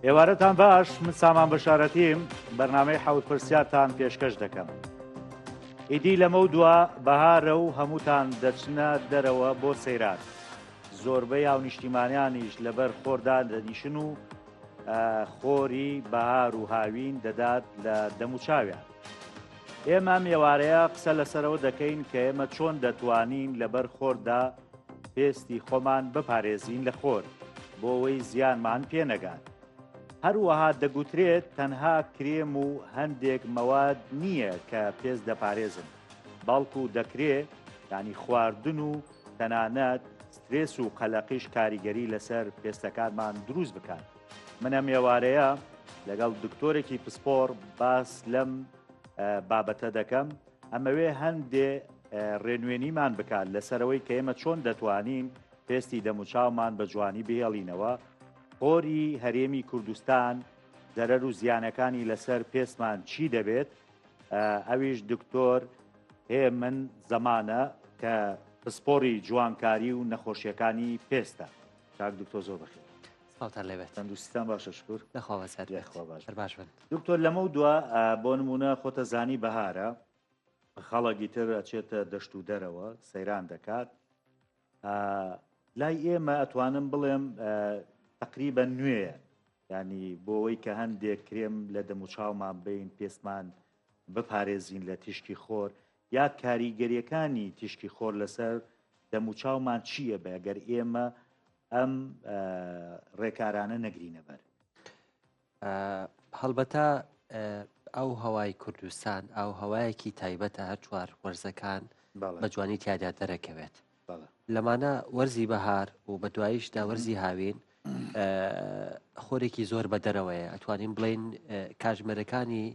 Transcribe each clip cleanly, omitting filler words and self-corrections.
ئێوارەتان باش، من سامان بەشارەتیم بەرنامەی حەوت پرسیارتان پێشکەش دەکەم. ئیدی لەمە و دووە بەهارە و هەمووتان دەچنە دەرەوە بۆ سەیران. زۆربەی هاونیشتیمانیانیش لەبەر خۆردا دەنیشن و خۆری بەهار و هاوین دەدات لە دەموچاویان. ئێمە ئێوارەیە قسە لەسەرەوە دەکەین کە ئێمە چۆن دەتوانین لەبەر خۆردا پێستی خۆمان بپارێزین لە خۆر بۆ ئەوەی زیانمان پێنەگات. هەروەها دەگوترێت تەنها کرێم و هەندێک مەواد نییە کە پێست دەپارێزن، بەڵکو دەکرێت ینی خواردن و تەنانەت سترێس و قەلەقیش کاریگەری لەسەر پێستەکانمان دروست بکات. منە ئێوارەیە لەگەڵ دکتۆرێکی پسپۆر باس لەم بابەتە دەکەم. ئەمەوێ هەندێ ڕێنوێنیمان بکات لەسەرەوەی کە ئێمە چۆن دەتوانین پێستی دەموچاومان بە جوانی بهێڵینەوە. خۆری هەرێمی کوردستان دەرەر و زیانەکانی لەسەر پێستمان چی دەبێت؟ ئەویش دکتۆر هەیە من زەمانە کە پسپۆری جوانکاری و نەخۆشیەکانی پێستە. کاک دکتۆر زۆر بەخێر. ساڵتان لێبێت. تەندروستیتان باشە شکر. لەخوا باش بن. دکتۆر لەمە و دووە بۆ نمونە خۆتە زانی بەهارە، خەڵکی تر ئەچێتە دەشت و دەرەوە سەیران دەکات. لای ئێمە ئەتوانم بڵێم تقریبا نوێیە، ینی بۆەوەی کە هەندێک کرێم لە دەموچاومان بین پێستمان بپارێزین لە تیشکی خۆر، یا کاریگەریەکانی تیشکی خۆر لەسەر دەموچاومان چییە بە ئەگەر ئێمە ئەم ڕێکارانە نەگرینە بەر؟ هەڵبەتە ئەو هەوای کوردستان ئەو هەوایەکی تایبەتە هەر چوار وەرزەکان بە جوانی تیادا دەرەکەوێت. لەمانە وەرزی بەهار و بە دواییشدا وەرزی هاوین خۆرێکی زۆر بە دەرەوەیە. ئەتوانین بڵین کاژمێرەکانی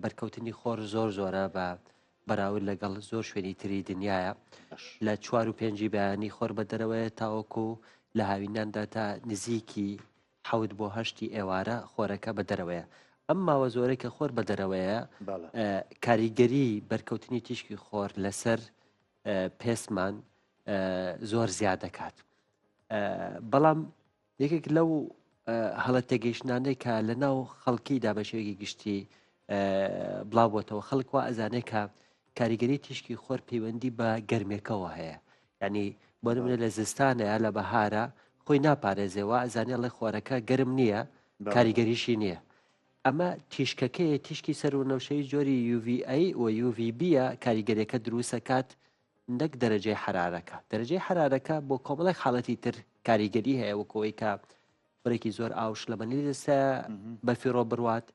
بەرکەوتنی خۆر زۆر زۆرە بە بەراورد لەگەڵ زۆر شوێنی تری دنیاە. لە 4 و 5 بەیانی خۆر بە دەرەوەیە تاوەکو لە هاویناندا تا نزیکی 7 بۆ 8 ئێوارە خۆرەکە بە دەرەوەیە. ئەم ماوە زۆرە کە خۆر بە دەرەوەیە کاریگەری بەرکەوتنی تیشکی خۆر لەسەر پێستمان زۆر زیاد دەکات. بەڵام یەکێک لەو هەڵەت تێگەیشتانەی کە لە ناو خەڵکیدا بە شێوەیەکی گشتی بڵاوبووەتەوە، خەڵک وا ئەزانێت کە کاریگەری تیشکی خۆر پەیوەندی بە گەرمێکەوە هەیە. ینی بۆ نمونە لە زستانەیە لە بەهارە خۆی ناپارێزێەوە، ئەزانێت لە خۆرەکە گەرم نییە، کاریگەریشی نییە. ئەمە تیشکەکەی تیشکی سەر و نەوشەی جۆری UVA و UVBە کاریگەریەکە دروستەکات نەک دەرەجەی حرارەکە. دەرەجەی حرارەکە بۆ کۆمەڵێک حاڵەتی تر کاریگەری هەیە، وەکەوەی کە بڕێکی زۆر ئاوش لە بەنی لەسە بەفیڕۆ بڕوات،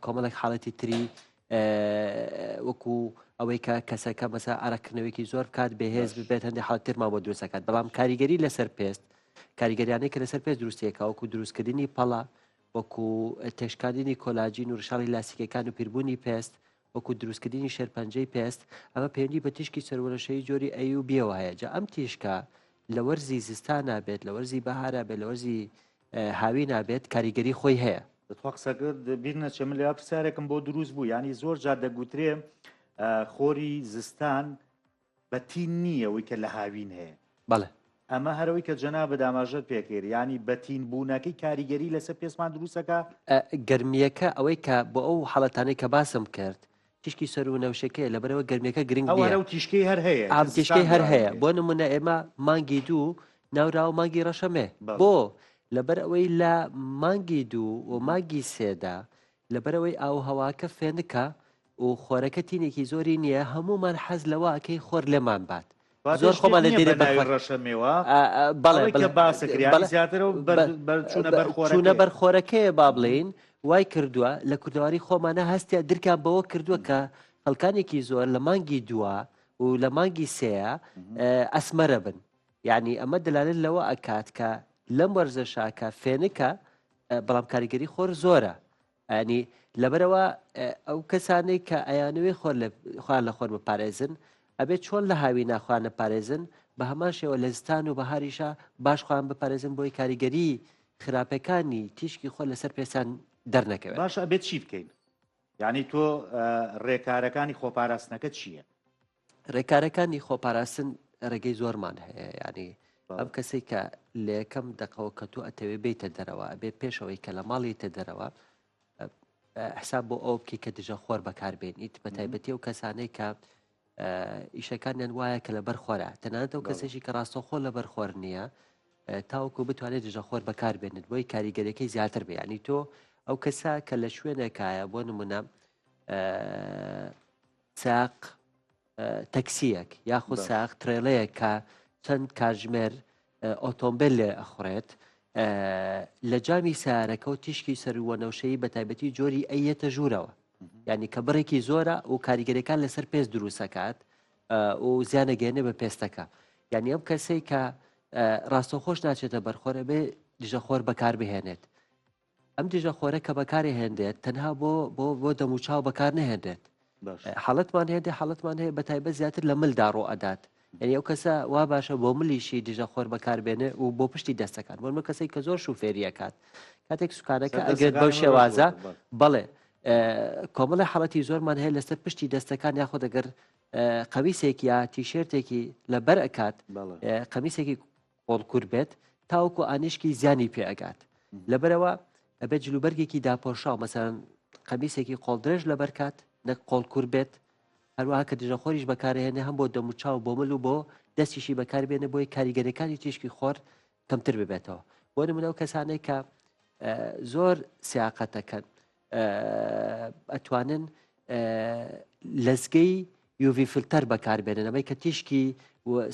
کۆمەڵێک حاڵەتی تری وەکو ئەوەی کە کەسەکە مەسا ئارەکردنەوەیکی زۆر بکات بەهێز ببێت، هەندێک حاڵەت ترمان بۆ دروستەکات. بەڵام کاریگەری لەسەر پێست، کاریگەریانەی کە لەسەر پێست دروستەکە وەکو دروستکردنی پەڵە، وەکو تێشکاندنی کۆلاجین و ڕشاڵی لاسیکەکان و پیربوونی پێست، وەکو دروستکردنی شێرپەنجەی پێست، ئەمە پەیوەندی بە تیشکی سەروەشەی جۆری A و B هەیە. جا ئەم تیشکە لە وەرزی زستان نابێت، لە وەرزی بەهارە بێت، لە وەرزی هاوی نابێت، کاریگەری خۆی هەیە. دەتوا قسەکرد بیر نەچێ من لە پرسیارێکم بۆ دروست بوو، ینی زۆر جار دەگوترێ خۆری زستان بەتین نییە ئەوەی کە لە هاوین هەیە. بەڵێ ئەمە هەرەوەی کە جەنابە داماژەت پێکرد، ینی بەتین بوونەکەی کاریگەری لەسەر پێستمان دروستەکە. گەرمیەکە ئەوەی کە بۆ ئەو حاڵەتانەی کە باسم کرد تیشکی سەر و نەوشەکەی لەبەرەوە گەرمیەکە گرنگ نییە، تیشکەی هەر هەیە، تیشکەی هەر هەیە. بۆ نمونە ئێمە مانگی 2 ناوراوە مانگی ڕەشەمێ، بۆ لەبەر ئەوەی لە مانگی 2 و مانگی 3دا لەبەرەوەی ئاو هەواکە فێنکە و خۆرەکە تینێکی زۆری نییە، هەمومان حەز لەوە ئەکەی خۆر لێمان بات. زۆر خۆمان لە دێرە ڕەشەمێوە چوونە بەرخۆرەکەیە با بڵین وای کردووە لە کوردەواری خۆمانە هەستیا درکان بەوە کردووە کە خەڵکانێکی زۆر لە مانگی 2 و لە مانگی 3 ئەسمەرە بن. یعنی ئەمە دەلالێت لەوە ئەکات کە لەم وەرزەشاکە فێنکە، بەڵام کاریگەری خۆر زۆرە. ینی لەبەرەوە ئەو کەسانەی کە ئەیانوێ خوار لە خۆر بپارێزن ئەبێت چۆن لە هاوی ناخواانە پارێزن، بە هەمان شێوە لە زستان و بەهاریشە باش خۆیان بپارێزن بۆی کاریگەری خراپەکانی تیشکی خۆر لەسەر پێستان دەرنەکەوێت. باش ئەبێت چی بکەین؟ یعنی تۆ ڕێکارەکانی خۆپاراستنەکە چییە؟ ڕێکارەکانی خۆپاراستن ڕێگەی زۆرمان هەیە. ینی ئەم کەسێک کە لە یەکەم دقەوە کە تو ئەتەوێ بێتە دەرەوە ئەبێ پێشەوەی کە لە ماڵی تە دەرەوە حساب بۆ ئەو بکەی کە دژە خۆر بەکاربێنیت بە تایبەتی و کەسانەی کە ئیشەکانیان وایە کە لە بەرخۆرە تەنانەت ئەو کەسێکی کە ڕاستەوخۆ لە بەرخۆر نییە تاوەکو بتوانێت دژە خۆر بەکاربێنێت بۆی کاریگەرەکەی زیاتر بێ ینی تۆ ئەو کەسا کە لە شوێنێکایە بۆ نمونە ساق تەکسیەک یاخود ساق ترێڵەیە کە چەند کاتژمێر ئۆتۆمبیل لێ ئەخورێت لە جامی سیارەکە و تیشکی سەروەنەوشەی بە تایبەتی جۆری ئەیەتە ژوورەوە یعنی کە بڕێکی زۆرە و کاریگەریەکان لەسەر پێست دروستەکات و زیانە گەێنێ بە پێستەکە یعنی ئەم کەسەی کە ڕاستەوخۆش ناچێتە بەرخۆرە بێ دژەخۆر بەکار بهێنێت ئەم دژەخۆرە کە بەکارێ هێندێت تەنها بۆ دەموچاو بەکار نەهێنرێت حاڵەتمان هێندێ حاڵەتمان هەیە بە تایبەت زیاتر لە ملدا ڕۆ ئەدات یعنی ئەو کەسە وا باشە بۆ ملیشی دژەخۆر بەکاربێنێ و بۆ پشتی دەستەکان بۆ کەسەی کە زۆر شوفێریەکات کاتێک سوکانەکە ئەگرێت بەو شێوازە بەڵێ کۆمەڵی حاڵەتی زۆرمان هەیە لەسەر پشتی دەستەکان یاخۆ دەگەر قەمیسێکی یا تیشێرتێکی لەبەر ئەکات قەمیسێکی قۆڵکور بێت تاوەکو ئانیشکی زیانی پێ ئەگات لەبەرەوە ئەبێت جلوبەرگێکی داپۆشاو مەسەرەن قەمیسێکی قۆڵدرێژ لەبەرکات نەک قۆڵکور بێت هەروەها کە دژەخۆریش بەکارهێنێ هەم بۆ دەموچاو بۆ مل و بۆ دەستیشی بەکاربێنە بۆی کاریگەریەکانی تیشکی خۆر کەمتر ببێتەوە بۆ نمونە ئەو کەسانەی کە زۆر سیاقەتەکەن ئەتوانن لەزگەی یوڤی فلتەر بەکاربێنن ئەمەی کە تیشکی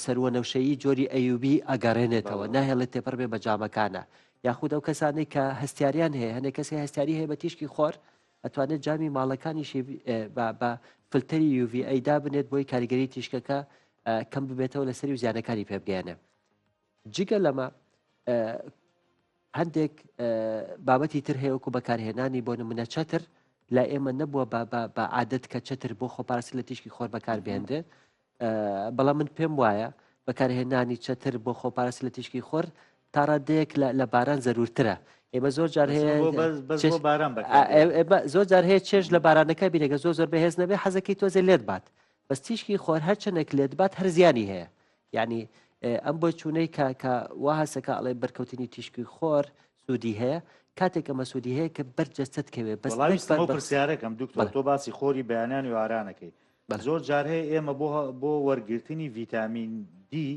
سەروەنەوشەیی جۆری ئەیوبی ئەگەڕێنێتەوە ناهێڵێت تێپەر بێ بە جامەکانە یاخود ئەو کەسانەی کە هەستیاریان هەیە هەندێک کەسی هەستیاری هەیە بە تیشکی خۆر ئەتوانێت جامی ماڵەکانیشی بە فلتەری یوڤی ئەیدا بنێت بۆی کاریگەری تیشکەکە کەم ببێتەوە لەسەری و زیانەکانی پێبگەێنێ جگە لەمە هەندێک بابەتی تر هەیە وەکو بەکارهێنانی بۆ نمونە چەتر لا ئێمە نەبووە بە عادەت کە چەتر بۆ خۆپارسی لە تیشکی خۆر بەکاربێنرێت بەڵام من پێم وایە بەکارهێنانی چەتر بۆ خۆپارسی لە تیشکی خۆر تا ڕادەیەک لە باران زەرورترە ئێمە زۆر جار هەیە زۆر جار هەیە چێژ لە بارانەکە بینێگە زۆر بەهێز نەبێ حەزەکەی تۆزە لێت بات بەس تیشکی خۆر هەر چەندێک لێت بات هەر زیانی هەیە یعنی ئەم بۆ چوونەی کە وا هەسەکە ئەڵێ بەرکەوتنی تیشکی خۆر سوودی هەیە کاتێک ئەمە سوودی هەیە کە بەرجەستت کەوێ پرسیارەکەم دوکتۆر تۆ باسی خۆری بەیانیان و ئارانەکەی زۆر جار هەیە ئێمە بۆ وەرگرتنی ڤیتامین دی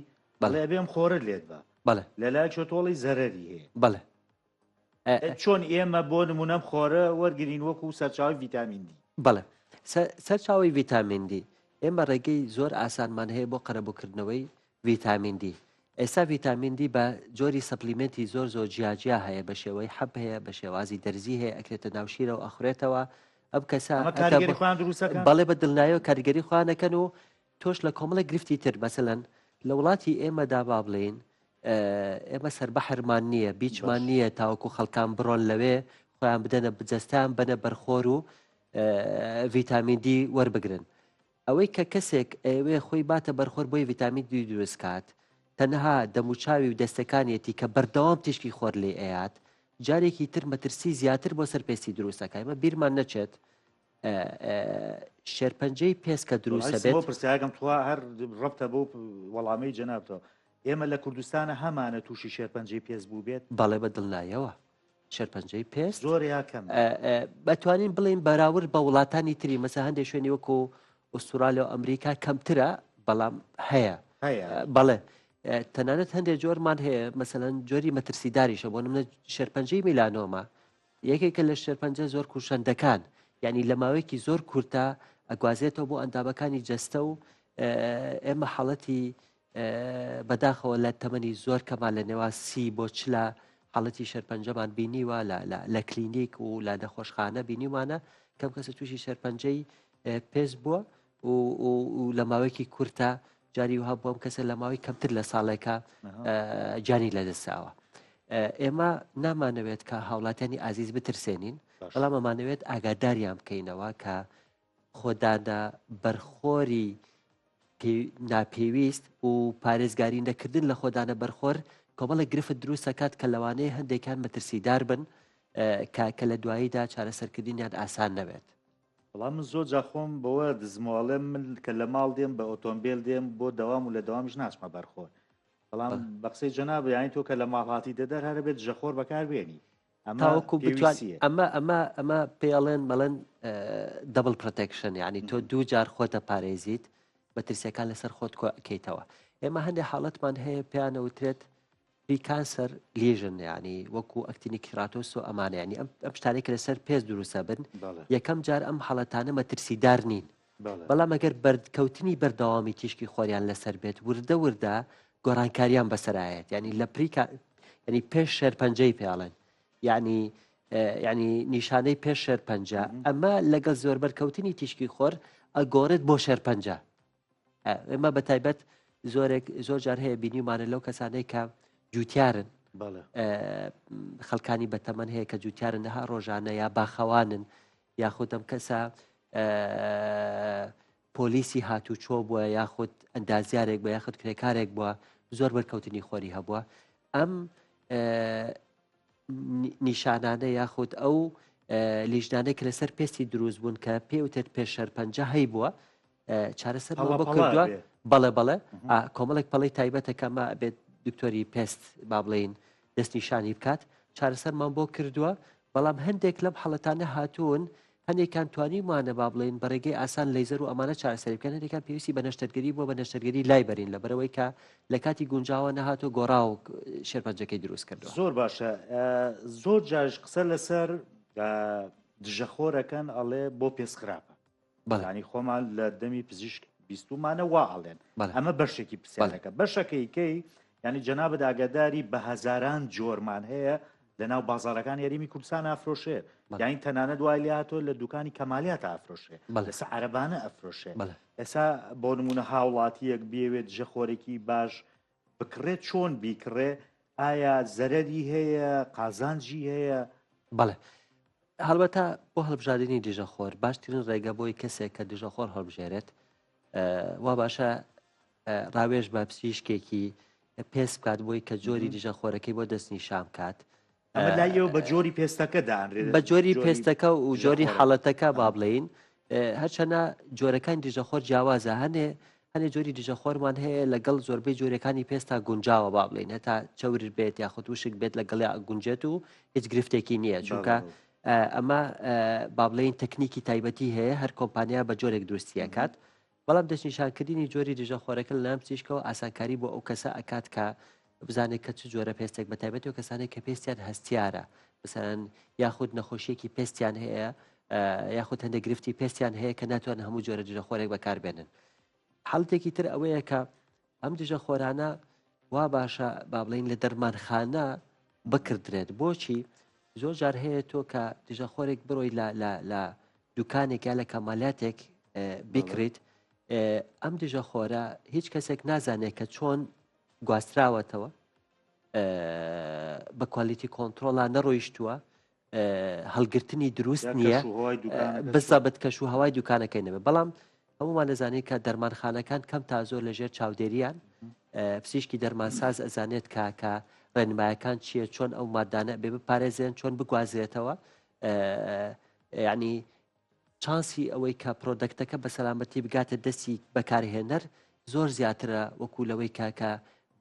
بەڵێ ئەبێم خۆرت لێت بە بەڵێ لەلای چۆتۆڵی زەرەری هەیە بەڵێ چۆن ئێمە بۆ نمونەم خۆرە وەرگرین وەکو سەرچاوی ڤیتامین دی بەڵێ سەرچاوی ڤیتامین دی ئێمە ڕێگەی زۆر ئاسانمان هەیە بۆ قەرەبووکردنەوەی ڤیتامین دی ئێستا ڤیتامین دی بە جۆری سەپلیمنتی زۆر جیاجیا هەیە بە شێوەی حەب هەیە بە شێوازی دەرزی هەیە ئەکرێتە ناوشیرە و ئەخورێتەوە ئەم کەسە بەڵێ بە دڵنایە و کاریگەری خوانەکەن و تۆش لە کۆمەڵە گرفتی تر مەسەلەن لە وڵاتی ئێمەدا با بڵێن ئێمە سەربەحرمان نییە بیچمان نییە تاوەکو خەڵکان بڕۆن لەوێ خۆیان بدەنە بجەستان بنە بەرخۆر و ڤیتامین دی وەربگرن ئەوەی کە کەسێک ئەوێ خۆی باتە بەرخۆر بۆی ڤیتامین دی دروست کات تەنها دەموچاوی و دەستەکانیەتی کە بەردەوام تیشکی خۆر لێ ئەیات جارێکی تر مەترسی زیاتر بۆ سەرپێستی دروستەکە ئەمە بیرمان نەچێت شێرپەنجەی پێس کە دروستە بێت پرسیارەکەم تو هەر ڕەبتە بۆ وەڵامەی جەنابتەوە ئێمە لە کوردستانە هەمانە تووشی شێرپەنجەی پێس بوو بێت بەڵێ بە دڵنایەوە شێرپەنجەی پێست زۆر یاکەم بەتوانین بڵین بەراورد بە وڵاتانی تری مەسە هەندێک شوێنی وەکو ئوسترالیا و ئەمریکا کەمترە بەڵام هەیە بەڵێ تەنانەت هەندێک جۆرمان هەیە مەسەلەن جۆری مەترسیداریشە بۆ نمونە شێرپەنجەی میلانۆما یەکێکە لە شێرپەنجە زۆر کوشندەکان یعنی لە ماوەیەکی زۆر کورتە ئەگوازێتەوە بۆ ئەندامەکانی جەستە و ئێمە حاڵەتی بەداخەوە لە تەمەنی زۆر کەمان لە نێوان سی بۆ چلا حاڵەتی شێرپەنجەمان بینیوە لە کلینیک و لە نەخۆشخانە بینیوانە کەم کەسە تووشی شێرپەنجەی پێس بووە و لە ماوەیەکی کورتە جاری وها بۆم کەسە لە ماوەی کەمتر لە ساڵێکە جانی لەدەستاوە ئێمە نامانەوێت کە هاوڵاتیانی ئازیز بترسێنین بەڵام ئەمانەوێت ئاگاداریان بکەینەوە کە خۆدانە بەرخۆری ناپێویست و پارێزگاری نەکردن لە خۆدانە بەرخۆر کۆمەڵە گرفت دروست دەکات کە لەوانەیە هەندێکیان مەترسیدار بن کە لە دواییدا چارەسەرکردنیان ئاسان نەبێت بەڵام من زۆر جاخۆم بەوە دزمۆڵێم من کە لە ماڵ دێم بە ئۆتۆمبیل دێم بۆ دەوام و لە دەوامیش ناچمە بەرخۆر بەڵام بە قسەی جەناب یانی تۆ کە لە ماڵهاتی دەدەر هەرە بێت ژەخۆر بەکاربێنی تاوەکو بتوان ئەمە پێڵێن مەڵەن دەبڵ پرۆتێکشن یعنی تۆ دوو جار خۆتە پارێزیت بە ترسیەکان لەسەر خۆت کۆکەیتەوە ئێمە هەندێک حاڵەتمان هەیە پێیانەوترێت کانسەر لیژن ینی وەکو ئەکتینی کراتۆس و ئەمانە ینی ئەم شتانێک لەسەر پێز دروستە بن یەکەم جار ئەم حاڵەتانە مەترسیدار نین بەڵام ئەگەر بەردکەوتنی بەردەوامی تیشکی خۆریان لەسەر بێت وردە وردە گۆڕانکاریان بەسەرایەت ینی لە ینی پێش شێرپەنجەی پێڵێن ینی نیشانەی پێش شێرپەنجە ئەمە لەگەڵ زۆر بەرکەوتنی تیشکی خۆر ئەگۆڕێت بۆ شێرپەنجە ئێمە بە تایبەت زۆر جار هەیە بینیمانە لەو کەسانەی کە جوتیارن خەڵکانی بەتەمەەن هەیە کە جوتیارن نەها ڕۆژانە یا باخەوانن یاخود ئەم کەسە پۆلیسی هاتوو چۆ بووە یاخود ئەندازیارێک بە یاخود کرێکارێک بووە زۆر بەرکەوتنی خۆری هەبووە ئەم نیشانانە یاخود ئەو لیژنانێک لەسەر پێستی دروست بوون کە پێوتێت پێش شەرپەنجە هەی بووە چارەسەر بۆ کردووە بەڵێ کۆمەڵێک پەڵی تایبەتەکەمە بێت دکتۆری پێست با بڵین دەستنیشانی بکات چارەسەرمان بۆ کردووە بەڵام هەندێک لەم حەڵەتانە هاتوون هەندێکان توانیمانە با بڵین بەڕێگەی ئاسان لەیزەر و ئەمانە چارەسەری بکەن هەندێکان پێویستی بە نەشتەرگەری بۆ بە نەشتەرگەری لای بەرین لە بەرەوەی کە لە کاتی گونجاوە نەهاتۆ گۆڕا و شێرپەنجەکەی دروست کردووە زۆر باشە زۆر جاش قسە لەسەر دژەخۆرەکەن ئەڵێ بۆ پێست خراپە بەڵانی خۆمان لە دەمی پزیشک بیستمانە وا ئەڵێن ئەمە بەشێکی پرسیارەکە بەشەکەیکەی ینی جەنابەت ئاگاداری بە هەزاران جۆرمان هەیە لە ناو بازارەکان یاریمی کوردستان ئافرۆشێ یانی تەنانە دوای لاتۆ لە دوکانی کەمالیات ئافرۆشێ لەسە عەرەبانە ئەفرۆشێ ئێستا بۆ نمونە هاوڵاتیەک بێوێت ژەخۆرێکی باش بکڕێت چۆن بیکڕێ ئایا زەرەری هەیە قازانجی هەیە بەڵێ هەڵبەتە بۆ هەڵبژاردننی دژەخۆر باشترین ڕێگە بۆی کەسێک کە دژەخۆر هەڵبژێرێت وا باشە ڕاوێژ بە پزیشکێکی پێست بکات بۆی کە جۆری دژەخۆرەکەی بۆ دەستنیشان کات لایەوە بە جۆری پێستەکە دانرێت بە جۆری پێستەکە و جۆری حاڵەتەکە با بڵین هەرچەنە جۆرەکانی دژەخۆر جیاوازە هەنێ جۆری دژەخۆرمان هەیە لەگەڵ زۆربەی جۆرەکانی پێستا گونجاوە با بڵین هەتا چەور بێت یاخود وشک بێت لەگەڵی گونجێت و هیچ گرفتێکی نییە چونکە ئەمە با بڵین تەکنیکی تایبەتی هەیە هەر کۆمپانیا بە جۆرێک دروستیەکات بەڵام دەستنیشانکردنی جۆری دژەخۆرەکە لە نام پزیشکەوە ئاسانکاری بۆ ئەو کەسە ئەکات کە بزانێت کە چ جۆرە پێستێک بە تایبەتی و کەسانێک کە پێستیان هەستیارە مثلەن یاخود نەخۆشیەکی پێستیان هەیە یاخود هەندێک گرفتی پێستیان هەیە کە ناتوان هەموو جۆرە دژەخۆرێک بەکاربێنن حاڵتێکی تر ئەوەیە کە ئەم دژەخۆرانە وا باشە با بڵین لە دەرمانخانە بکردرێت بۆچی زۆر جار هەیە تۆ کە دژەخۆرێک بڕۆی لە دوکانێک یا لە کەمالاتێک بکریت ئەم دژەخۆرە هیچ کەسێک نازانێت کە چۆن گواستراوەتەوە بە کوالیتی کۆنتترۆڵا نەڕۆیشتووە هەڵگرتنی دروست نییە بزەبت کەش و هەوای دوکانەکەی نەبێت بەڵام هەمومان دەزانێت کە دەرمانخانەکان کەم تا زۆر لەژێر چاودێریان پزیشکی دەرمانساز ئەزانێت کاکە ڕێنمایەکان چییە چۆن ئەو مادانە بێ بپارێزێن چۆن بگوازرێتەوە یعنی چانسی ئەوەی کە پرۆدەکتەکە بە سەلامەتی بگاتە دەستی بەکارهێنەر زۆر زیاترە وەکو لەوەی کاکە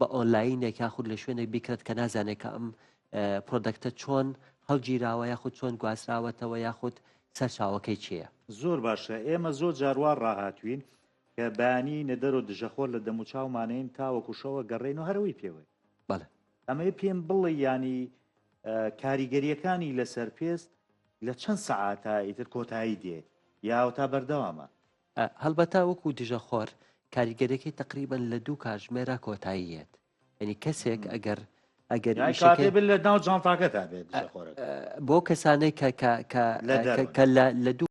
بە ئۆنلاینێک یاخود لە شوێنێک بیکرێت کە نازانێت کە ئەم پرۆدەکتە چۆن هەڵگیراوە یاخود چۆن گواستراوەتەوە یاخود سەرچاوەکەی چییە زۆر باشە ئێمە زۆر جاروار ڕاهاتوین کە بانی نەدەر و دژەخۆر لە دەموچاومانەین تاوەکوشەوە گەڕێن و هەروی پێوەی بەڵێ ئەمە پێم بڵێ ینی کاریگەریەکانی لەسەر پێست لە چەند سەعاتە ئیتر کۆتایی دێ یاوە بەردەوامە هەڵبەتا وەکو دژەخۆر کاریگەرەکەی تقریبن لە 2 کاتژمێرە کۆتاییەت یعنی کەسێک ئەگەر لە ناو جانتاکەتا بێت بۆ کەسانەی کە لە 2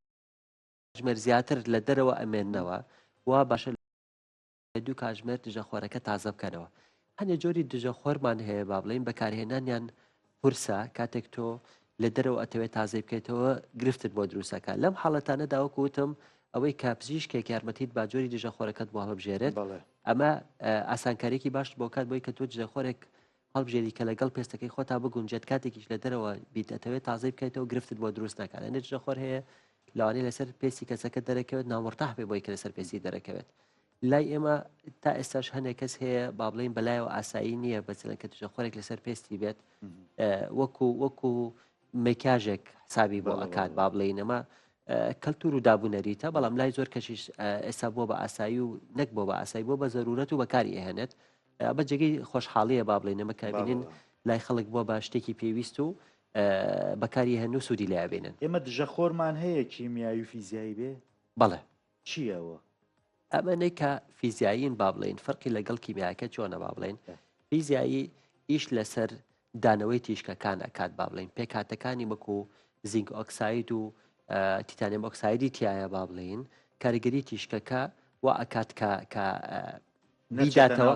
کاتژمێر زیاتر لە دەرەوە ئەمێننەوە وا باشە لە 2 کاتژمێر دژەخۆرەکە تازە بکەنەوە هەنێ جۆری دژەخۆرمان هەیە با بڵین بەکارهێنانیان پورسە کاتێک تۆ لە دەرەوە ئەتەوێت تازەی بکەیتەوە گرفتت بۆ دروستەکە لەم حاڵەتانەدا وەکوتم ئەوەی کە پزیشکێک یارمەتیت با جۆری دژەخۆرەکەت بۆ هەڵبژێرێت ئەمە ئاسانکاریکی باش بۆ کات بۆی کە تۆ دژەخۆرێک هەڵبژێری کە لەگەڵ پێستەکەی خۆتا بگونجێت کاتێکیش لە دەرەوە بیتەوێت تازەی بکەیتەوە گرفتت بۆ دروست ناکات ئەنە دژەخۆر هەیە لەوانەیە لەسەر پێستی کەسەکە دەرەکەوێت نامڕتاح بێ بۆی کە لەسەر پێستی دەرەکەوێت لای ئێمە تا ئێستاش هەنێک کەس هەیە با بڵێن بەلایەوە ئاسایی نییە بەچەن کە توشە خۆرێک لەسەر پێستی بێت وەکو مێکاژێک حسابی بۆ ئەکات با بڵێن ئەمە کەلتور و دابوونەریتە بەڵام لای زۆر کەشیش ئێستا بۆ بە ئاسایی و نەک بۆ بە ئاسایی بۆ بە زەرورەت و بەکاری ئەهێنێت بە جێگەی خۆشحاڵیە با بڵێن ئەمە کابینین لای خەڵک بۆ بە شتێکی پێویست و بەکاری هەن و سوودی لایبێنن ئێمە دژە خۆرمان هەیە کیمیایی و فیزیایی بێ بەڵێ چیەوە ئەمەنەی کە فیزیایین با بڵێن فەرقی لەگەڵ کیمیاکە چۆنە با بڵێن فیزیایی ئیش لەسەر دانەوەی تیشکەکان ئەکات با بڵێن پێکاتەکانی وەکو زینک ئۆکساید و تیتانیم ئۆکسایدی تایە با بڵێن کاریگەری تیشکەکە و ئەکات کە بیداتەوە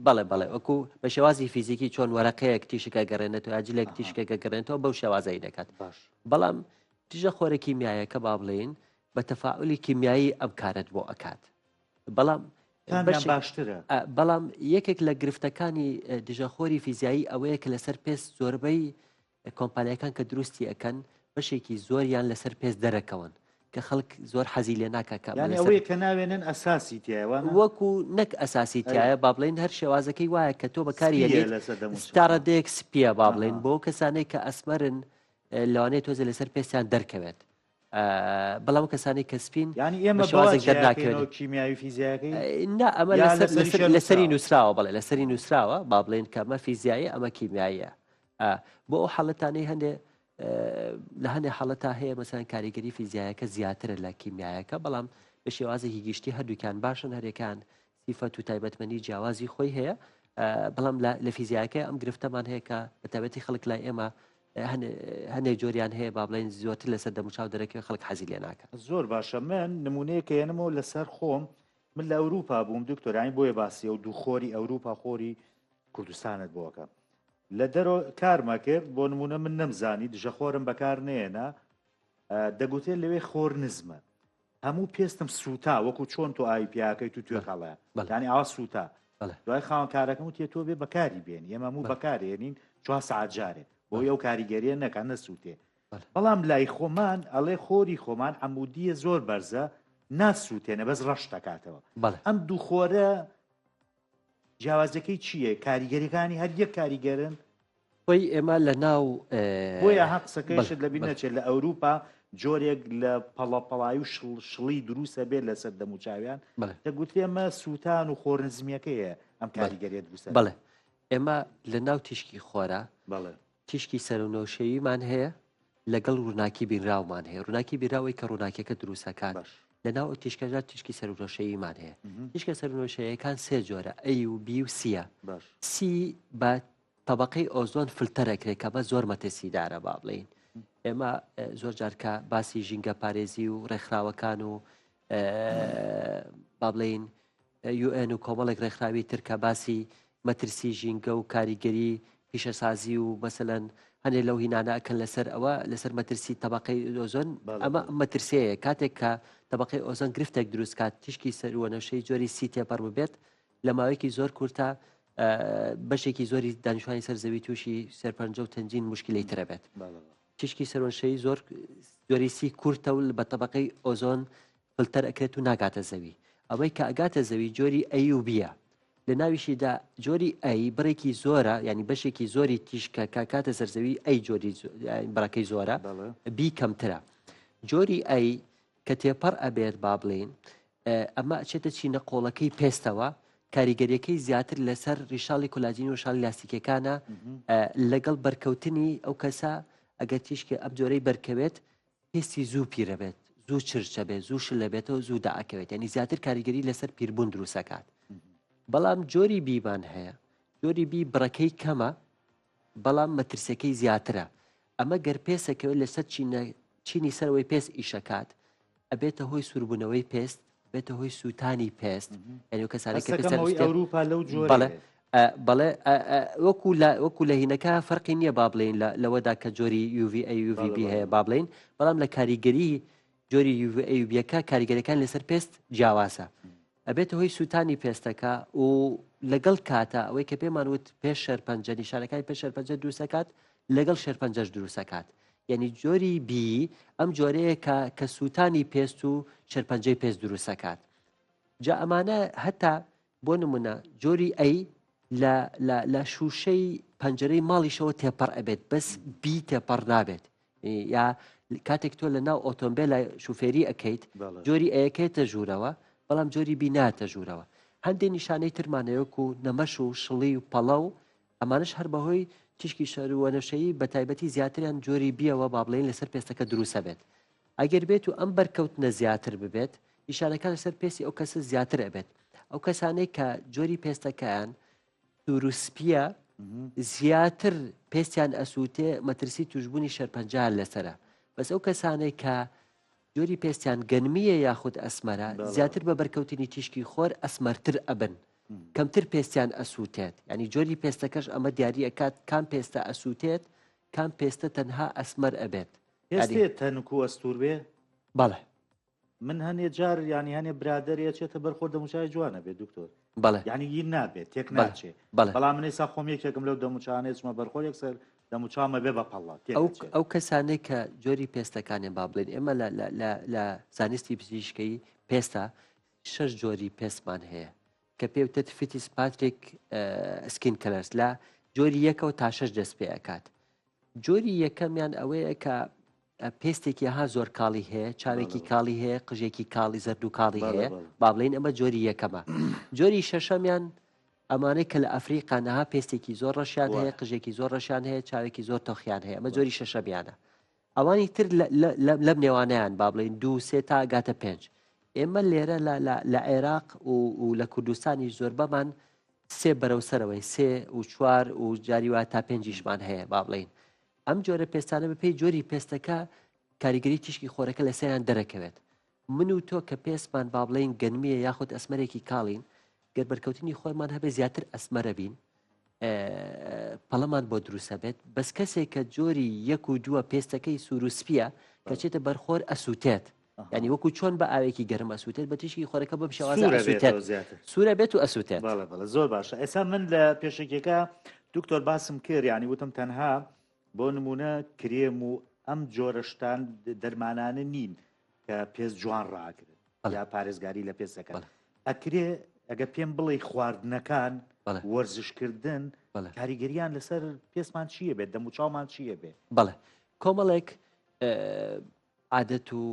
بەڵێ وەکو بە شێوازی فیزیکی چۆن وەرەقەیەک تیشکە گەڕێنێتەوە ئاجلێک تیشکەکە گەڕێنێتەوە بەو شێوازایی دەکات بەڵام تیژە خۆرە کیمیایەکە با بڵێن بە تەفاعلی کیمیایی ئەم کارت بۆ ئەکات بەڵام یەکێک لە گرفتەکانی دژەخۆری فیزیایی ئەوەیە کە لەسەر پێست زۆربەی کۆمپانیەکان کە دروستی ئەەکەن بەشێکی زۆریان لەسەر پێست دەرەکەون کە خەڵک زۆر حەزی لێ ناکەکە ئەوەیە کە ناوێنن ئەساسی تایوان وەکو نەک ئەساسی تایە با بڵێن هەر شێوازەکەی وایە کە تۆ بەکاری ستارەدەیەک سپیە با بڵێن بۆ کەسانەی کە ئەسمەرن لەوانەیە تۆزە لەسەر پێستیان دەرکەوێت بەڵام کەسانی کەسپین ینی ئێمە شوازێک دەرناکەوێت کیمیاوی فیزیاکەی نا ئەمە لەسەری نووسراوە بڵێ لەسەری نووسراوە با بڵێن کە ئەمە فیزیایی ئەمە کیمیاییە بۆ ئەو حاڵەتانەی هەندێ لە هەندێک حاڵەتا هەیە مەسەن کاریگەری فیزیایەکە زیاترە لە کیمیایەکە بەڵام بە شێوازێکی گشتی هەردووکیان باشن هەرێکان سیفەت و تایبەتمەندی جیاوازی خۆی هەیە بەڵام لە فیزیایەکە ئەم گرفتەمان هەیە کە بەتابەتی خەڵک لای ئێمە هەندێک جۆریان هەیە با بڵێن زیاتر لەسەر دەموچاو دەرەکەوێت خەڵک حەزی لێ ناکە زۆر باشە من نمونەیەکە هێنمەوە لەسەر خۆم من لە ئەوروپا بووم دکتۆرانی بۆیە باسی و دووخۆری ئەوروپا خۆری کوردستانت بۆکە لە دەرۆ کارمە کرد بۆ نمونە من نەمزانی دژەخۆرم بەکار نێنە دەگوتێت لەوێ خۆر نزمە هەموو پێستم سوتا وەکو چۆن تۆ ئای پیاکەی تو توێکەڵە ینی ئاوا سوتا دوای خاوەنکارەکەم و تێ تۆ بێ بەکاری بێن ئێمە هەموو بەکارێنین 4 ساعت جارێ بۆ ئەو کاریگەریە نەکەن نەسووتێ بەڵام لای خۆمان ئەڵێ خۆری خۆمان عمودیە زۆر بەرزە ناسووتێنە بەس ڕەش دەکاتەوە ئەم دوو خۆرە جیاوازەکەی چییە کاریگەریەکانی هەر یەک کاریگەرن خۆی ئێمە لە ناو بۆیە ها قسەکەیشت لە بینەچێت لە ئەوروپا جۆرێک لە پەڵەپەڵایی و شڵی دروستە بێت لەسەر دەموچاویان دەگوت ئێمە سووتان و خۆرنزمیەکەیە ئەم کاریگەریە دروستە بڵێ ئێمە لە ناو تیشکی خۆرە تیشکی سەرونەوشەویمان هەیە لەگەڵ ڕووناکی بیراومان هەیە ڕووناکی بیراوی کە ڕووناکیەکە دروستەکان لەناو تیشکەژات تیشکی سەرونەوشەویمان هەیە تیشکە سەرونەوشەیەکان سێ جۆرە ئەی و بی و سیە سی بە طبقەی ئۆزۆن فلتەرەکرێت کە بە زۆر مەترسیدارە با بڵین ئێمە زۆر جارکە باسی ژینگە پارێزی و ڕێکخراوەکان و با بڵین UN و کۆمەڵێک ڕێکخراوی ترکە باسی مەترسی ژینگە و کاریگەری پیشەسازی و مەسەلەن هەنێ لەو هینانە ئەکەن لەسەر ئەوە لەسەر مەترسی طبقەی ئۆزۆن ئەمە مەترسەیە کاتێک کە طبقەی ئۆزۆن گرفتێک دروست کات تیشکی سەروەنەوشەی جۆری سی تێپەڕ ببێت لە ماوەیەکی زۆر کورتە بەشێکی زۆری دانیشتوانی سەرزەوی تووشی سەرپەنجە و تەنجین مشکلەی ترە بێت تیشکی سەرۆنشەی زۆر جۆری سی کورتە و بە طبقەی ئۆزۆن فلتەر ئەکرێت و ناگاتە زەوی ئەوەی کە ئەگاتە زەوی جۆری ئەی و بیە لە ناویشیدا جۆری ئەی بڕێکی زۆرە ینی بەشێکی زۆری تیشکە کاتە سەرزەوی ئەی جۆری بڕەکەی زۆرە بی کەمترە جۆری ئەی کە تێپەڕ ئەبێت با بڵێن ئەمە ئەچێتە چینە قۆڵەکەی پێستەوە کاریگەریەکەی زیاتر لەسەر ڕیشاڵی کولاجین و شاڵی لاستیکەکانە لەگەڵ بەرکەوتنی ئەو کەسە ئەگەر تیشکە ئەم جۆرەی بەرکەوێت پێستی زوو پیرە بێت زوو چرچە بێت زوو شل لەبێتەوە زوو داعکەوێت ینی زیاتر کاریگەری لەسەر پیربوون دروستەکات بەڵام جۆری بیمان هەیە جۆری بی بڕەکەی کەمە بەڵام مەترسەکەی زیاترە ئەمە گەر پێسەکەوێت لەسەر چینی سەرەوەی پێست ئیشەکات ئەبێتە هۆی سوربوونەوەی پێست بێتە هۆی سووتانی پێست ئەنی کەسانێک ئەوروپا لەو جۆرە بەڵێ وەکو لە هینەکە فەرقی نییە با بڵێن لەوەدا کە جۆری UVB هەیە با بڵێن بەڵام لە کاریگەری جۆری UVBەکە کاریگەریەکان لەسەر پێست جیاوازە ئەبێتە هۆی سووتانی پێستەکە و لەگەڵ کاتە ئەوەی کە پێمان وت پێش شەرپەنجە نیشانەکانی پێش شەرپەنجە دروستەکات لەگەڵ شەرپەنجەش دروستەکات یعنی جۆری بی ئەم جۆرەیە کە سووتانی پێست و شەرپەنجەی پێست دروستەکات جا ئەمانە هەتا بۆ نمونە جۆری ئەی لە شوشەی پەنجەرەی ماڵیشەوە تێپەڕ ئەبێت بەس بی تێپەڕ نابێت یا کاتێک تۆ لە ناو ئۆتۆمبیلە شوفێری ئەەکەیت جۆری ئەیەکەیتە ژوورەوە بەڵام جۆری بیناتە ژوورەوە هەندێک نیشانەی ترمانەیەک و نەمەش و شڵی و پەڵە و ئەمانش هەر بەهۆی تیشکی شەروەنەشەیی بە تایبەتی زیاتریان جۆری بیەوە با بڵێن لەسەر پێستەکە دروستە بێت ئەگەر بێت و ئەم بەرکەوتنە زیاتر ببێت نیشانەکان لەسەر پێستی ئەو کەسە زیاتر ئەبێت ئەو کەسانەی کە جۆری پێستەکەیان توروسپیە زیاتر پێستیان ئەسووتێ مەترسی توشببوونی شەرپەنجال لەسرە بەس ئەو کەسانەی کە جۆری پێستیان گەنمیە یاخود ئەسمەرە زیاتر بە بەرکەوتنی تیشکی خۆر ئەسمەرتر ئەبن کەمتر پێستیان ئەسووتێت ینی جۆری پێستەکەش ئەمە دیاری ئەکات کام پێستە ئەسووتێت کام پێستە تەنها ئەسمەر ئەبێت تەنکو ئەستور بێ بەڵێ من هەنێ جار ینی هەنێ برادریە چێتە بەرخۆر دەموچای جوانە بێت دکتۆر بەڵێ ینی ین نابێت تێک ناچێت بەڵام منێ سا خۆمیەکێکم لەو دەموچانێتمە بەرخۆر یەکسەر دەموچامە بێ بە پەڵات ئەو کەسانەی کە جۆری پێستەکانیان با بڵێن ئێمە لە زانستی پزیشکی پێستا 6 جۆری پێستمان هەیە کە پێوتێت فیتیس پاتریک سکین کەلەرس لە جۆری یەکەوە تا 6 دەست پێ ئەکات جۆری یەکەمیان ئەوەیە کە پێستێکی ها زۆر کاڵی هەیە چاوێکی کاڵی هەیە قژێکی کاڵی زەرد و کاڵی هەیە با بڵێن ئەمە جۆری یەکەمە جۆری شەشەمیان ئەمانەی کە لە ئەفریقا نەها پێستێکی زۆر ڕەشیان هەیە قژێکی زۆر ڕەشیان هەیە چاوێکی زۆر تۆخیان هەیە ئەمە جۆری شەشەمیانە ئەوانی تر لەم نێوانیان با بڵێن 2 تا گاتە 5 ئێمە لێرە لە عێراق و لە کوردستانی زۆر بەمان 3 بەرەوسەرەوەی 3 و 4 و جاری وا تا 5شمان هەیە با بڵێن ئەم جۆرە پێستانە بەپێی جۆری پێستەکە کاریگەری تیشکی خۆرەکە لە سەریان دەرەکەوێت من و تۆ کە پێستمان با بڵێن گەنمیە یاخود ئەسمەرێکی کاڵین گەر بەرکەوتنی خۆمان هەبێ زیاتر ئەسمەرە بین پەڵەمان بۆ دروستە بێت بەس کەسێک کە جۆری 1 و 2 پێستەکەی سوروسپیە کە چێتە بەرخۆر ئەسووتێت ینی وەکو چۆن بە ئاوێکی گەرم ئەسووتێت بە تیشکی خۆرەکە بەم شێوازە سوورە بێت و ئەسووتێت زۆر باشە ئێستا من لە پێشێکەکە دکتۆر باسم کرد ینی وتم تەنها بۆ نمونە کرێم و ئەم جۆرەشتان دەرمانانە نین کە پێست جوان ڕاگرن یا پارێزگاری لە پێستەکان ئەکرێ ئەگە پێم بڵێ خواردنەکان وەرزشکردن کاریگەریان لەسەر پێستمان چییە بێت دەموچاومان چییە بێت بەڵێ کۆمەڵێک عادەت و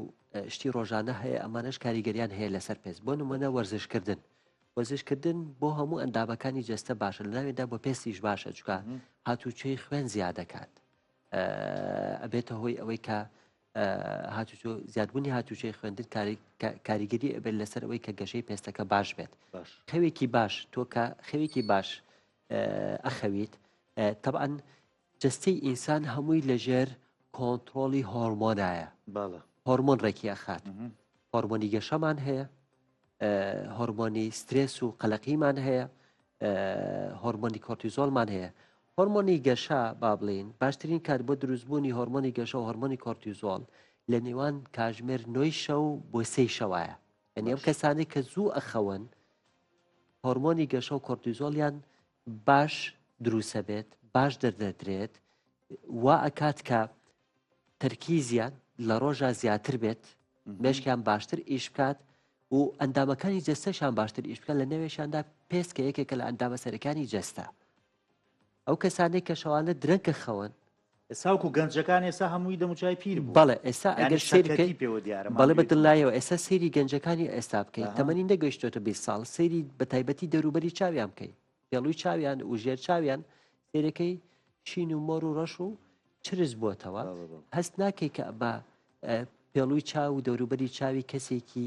شتی ڕۆژانە هەیە ئەمانەش کاریگەریان هەیە لەسەر پێست بۆ نمونە وەرزشکردن بۆ هەموو ئەندامەکانی جەستە باشە لە ناوێدا بۆ پێستیش باشە چکە هاتوچۆی خوێن زیادەکات ئەبێتە هۆی ئەوەی کە زیادبوونی هاتوچەی خوێندن کاریگەری ئەبێت لەسەر ئەوەی کە گەشەی پێستەکە باش بێت خەوێکی باش تۆ کە خەوێکی باش ئەخەویت طبعاً جەستەی ئینسان هەمووی لەژێر کۆنتترۆلی هۆرمۆنایە هۆرمۆن ڕێکی ئەخات هۆرمۆنی گەشەمان هەیە هۆرمۆنی سترێس و قەلەقیمان هەیە هۆرمۆنی کۆرتیزۆلمان هەیە هۆرمۆنی گەشە با بڵین باشترین کار بۆ دروستبوونی هۆرمۆنی گەشە و هۆرمۆنی کۆرتیزۆل لە نێوان کاژمێر 9 شەو بۆ 3 شەوایە یعنی ئەم کەسانی کە زوو ئەخەون هۆرمۆنی گەشە و کۆرتیزۆلیان باش دروستە بێت باش دەردەدرێت وا ئەکات کە تەرکیزیان لە ڕۆژە زیاتر بێت مێشکیان باشتر ئیش بکات و ئەندامەکانی جەستەشان باشتر ئیش بکات لە نەوێشاندا پێست کە یەکێکە لە ئەندامە سەرەکانی جەستە ئەو کەسانێک کە شەوانە درەنگە خەون ئێساوکو گەنجەکان ئێستا هەمووی دەموچای پیر بوو بەڵێ ئێستا ئەگەر سێرکەی بەڵێ بەدڵایەوە ئێستا سەیری گەنجەکانی ئێستا بکەیت تەمەنی نەگەیشتۆتە 20 ساڵ سەیری بە تایبەتی دەوروبەری چاویان بکەیت پێڵووی چاویان و ژێر چاویان سێرەکەی شین و مۆر و ڕەش و چرس بووەتەوە هەست ناکەی کە بە پێڵووی چاو و دەوروبەری چاوی کەسێکی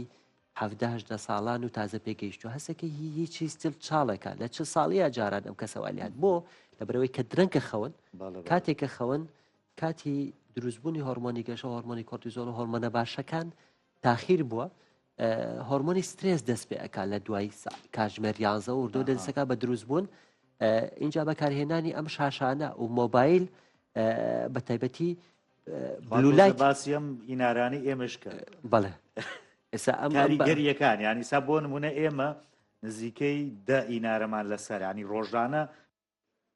17 ساڵان و تازە پێگەیشتو هەسەکە هیچی ستل چاڵێکە لە چه ساڵیە جاران ئەم کەسەوالیان بۆ لەبەرەوەی کە درەنگە خەون کاتێکە خەون کاتی دروستبوونی هۆرمۆنی گەشە هۆرمۆنی کۆرتیزۆل و هۆرمۆنە باشەکان تاخیر بووە هۆرمۆنی سترێس دەست پێ ئەکا لە دوای کاتژمێر 11 و دۆ دەستەکە بە دروستبوون اینجا بەکارهێنانی ئەم شاشانە و مۆبایل بە تایبەتی بلولایت باسیەم ئینارانی ئێمەش کرد بەڵێ ئێستا ئەم کاریگەریەکان ینی سا بۆ نمونە ئێمە نزیکەی 10 ئینارەمان لەسەر ینی ڕۆژانە